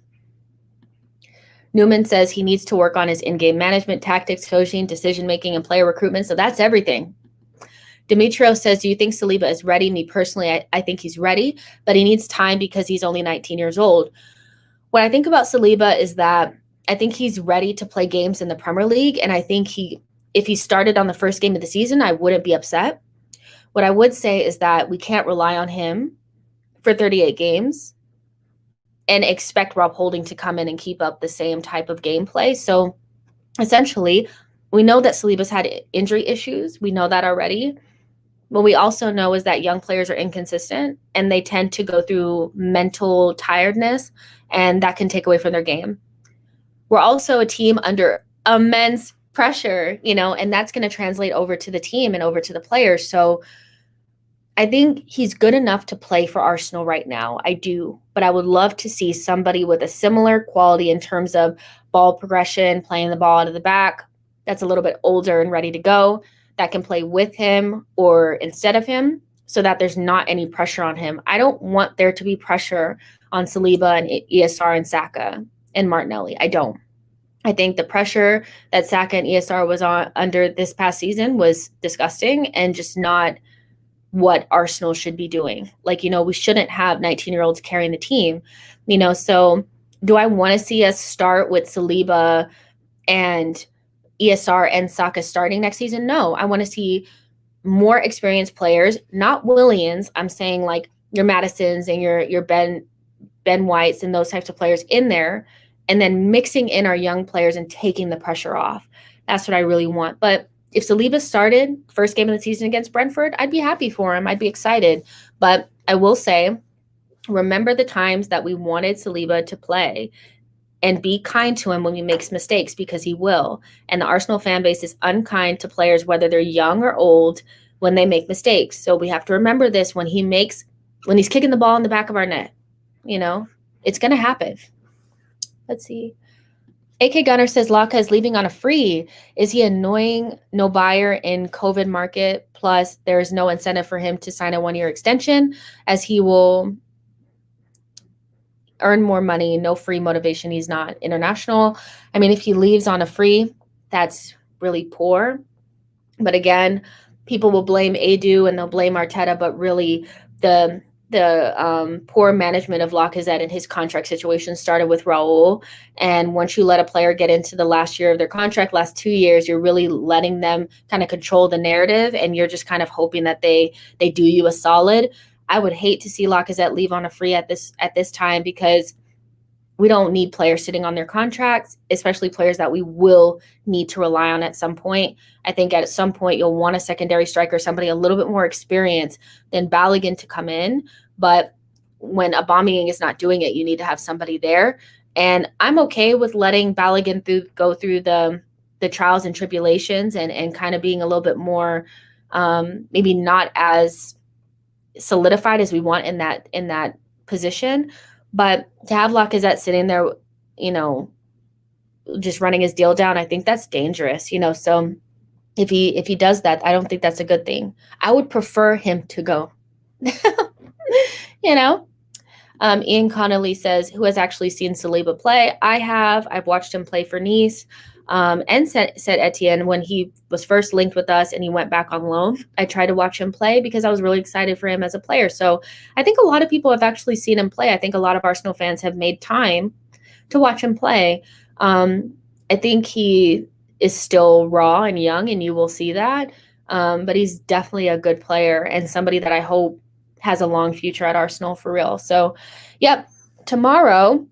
Newman says he needs to work on his in-game management, tactics, coaching, decision-making, and player recruitment. So that's everything. Demetrio says, do you think Saliba is ready? Me personally, I think he's ready, but he needs time because he's only 19 years old. What I think about Saliba is that I think he's ready to play games in the Premier League, and I think if he started on the first game of the season, I wouldn't be upset. What I would say is that we can't rely on him for 38 games and expect Rob Holding to come in and keep up the same type of gameplay. So essentially, we know that Saliba's had injury issues. We know that already. What we also know is that young players are inconsistent and they tend to go through mental tiredness, and that can take away from their game. We're also a team under immense pressure, and that's going to translate over to the team and over to the players. So I think he's good enough to play for Arsenal right now. I do. But I would love to see somebody with a similar quality in terms of ball progression, playing the ball out of the back, that's a little bit older and ready to go, that can play with him or instead of him, so that there's not any pressure on him. I don't want there to be pressure on Saliba and ESR and Saka and Martinelli. I don't. I think the pressure that Saka and ESR was on under this past season was disgusting and just not what Arsenal should be doing. Like, we shouldn't have 19-year-olds carrying the team, so do I want to see us start with Saliba and ESR and Saka starting next season? No, I want to see more experienced players, not Williams. I'm saying like your Madisons and your Ben Whites and those types of players in there, and then mixing in our young players and taking the pressure off. That's what I really want. But if Saliba started first game of the season against Brentford, I'd be happy for him. I'd be excited. But I will say, remember the times that we wanted Saliba to play, and be kind to him when he makes mistakes, because he will. And the Arsenal fan base is unkind to players, whether they're young or old, when they make mistakes. So we have to remember this when he's kicking the ball in the back of our net. It's going to happen. Let's see. AK Gunner says Laka is leaving on a free. Is he annoying? No buyer in COVID market. Plus, there is no incentive for him to sign a 1-year extension, as he will earn more money. No free motivation. He's not international. I mean, if he leaves on a free, that's really poor. But again, people will blame Edu and they'll blame Arteta, but really the poor management of Lacazette and his contract situation started with Raul. And once you let a player get into the last year of their contract, last 2 years, you're really letting them kind of control the narrative, and you're just kind of hoping that they do you a solid. I would hate to see Lacazette leave on a free at this time, because we don't need players sitting on their contracts, especially players that we will need to rely on at some point. I think at some point you'll want a secondary striker, somebody a little bit more experienced than Balogun to come in. But when Aubameyang is not doing it, you need to have somebody there. And I'm okay with letting Balogun go through the trials and tribulations and kind of being a little bit more, maybe not as solidified as we want in that position. But to have Lacazette sitting there, just running his deal down, I think that's dangerous, so if he does that, I don't think that's a good thing. I would prefer him to go. you know Ian Connolly says, who has actually seen Saliba play? I have. I've watched him play for Nice. And said Etienne, when he was first linked with us and he went back on loan, I tried to watch him play because I was really excited for him as a player. So I think a lot of people have actually seen him play. I think a lot of Arsenal fans have made time to watch him play. I think he is still raw and young, and you will see that. But he's definitely a good player and somebody that I hope has a long future at Arsenal for real. So, yep, tomorrow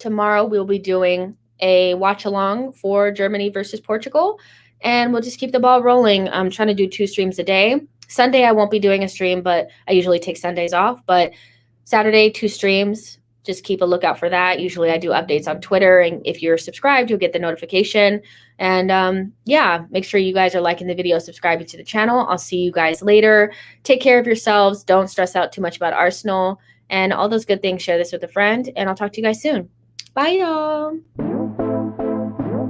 we'll be doing a watch along for Germany versus Portugal, and we'll just keep the ball rolling. I'm trying to do 2 streams a day. Sunday I won't be doing a stream, but I usually take Sundays off. But Saturday, 2 streams. Just keep a lookout for that. Usually I do updates on Twitter, and if you're subscribed, you'll get the notification. And yeah, make sure you guys are liking the video, subscribing to the channel. I'll see you guys later. Take care of yourselves. Don't stress out too much about Arsenal and all those good things. Share this with a friend, and I'll talk to you guys soon. Bye, y'all.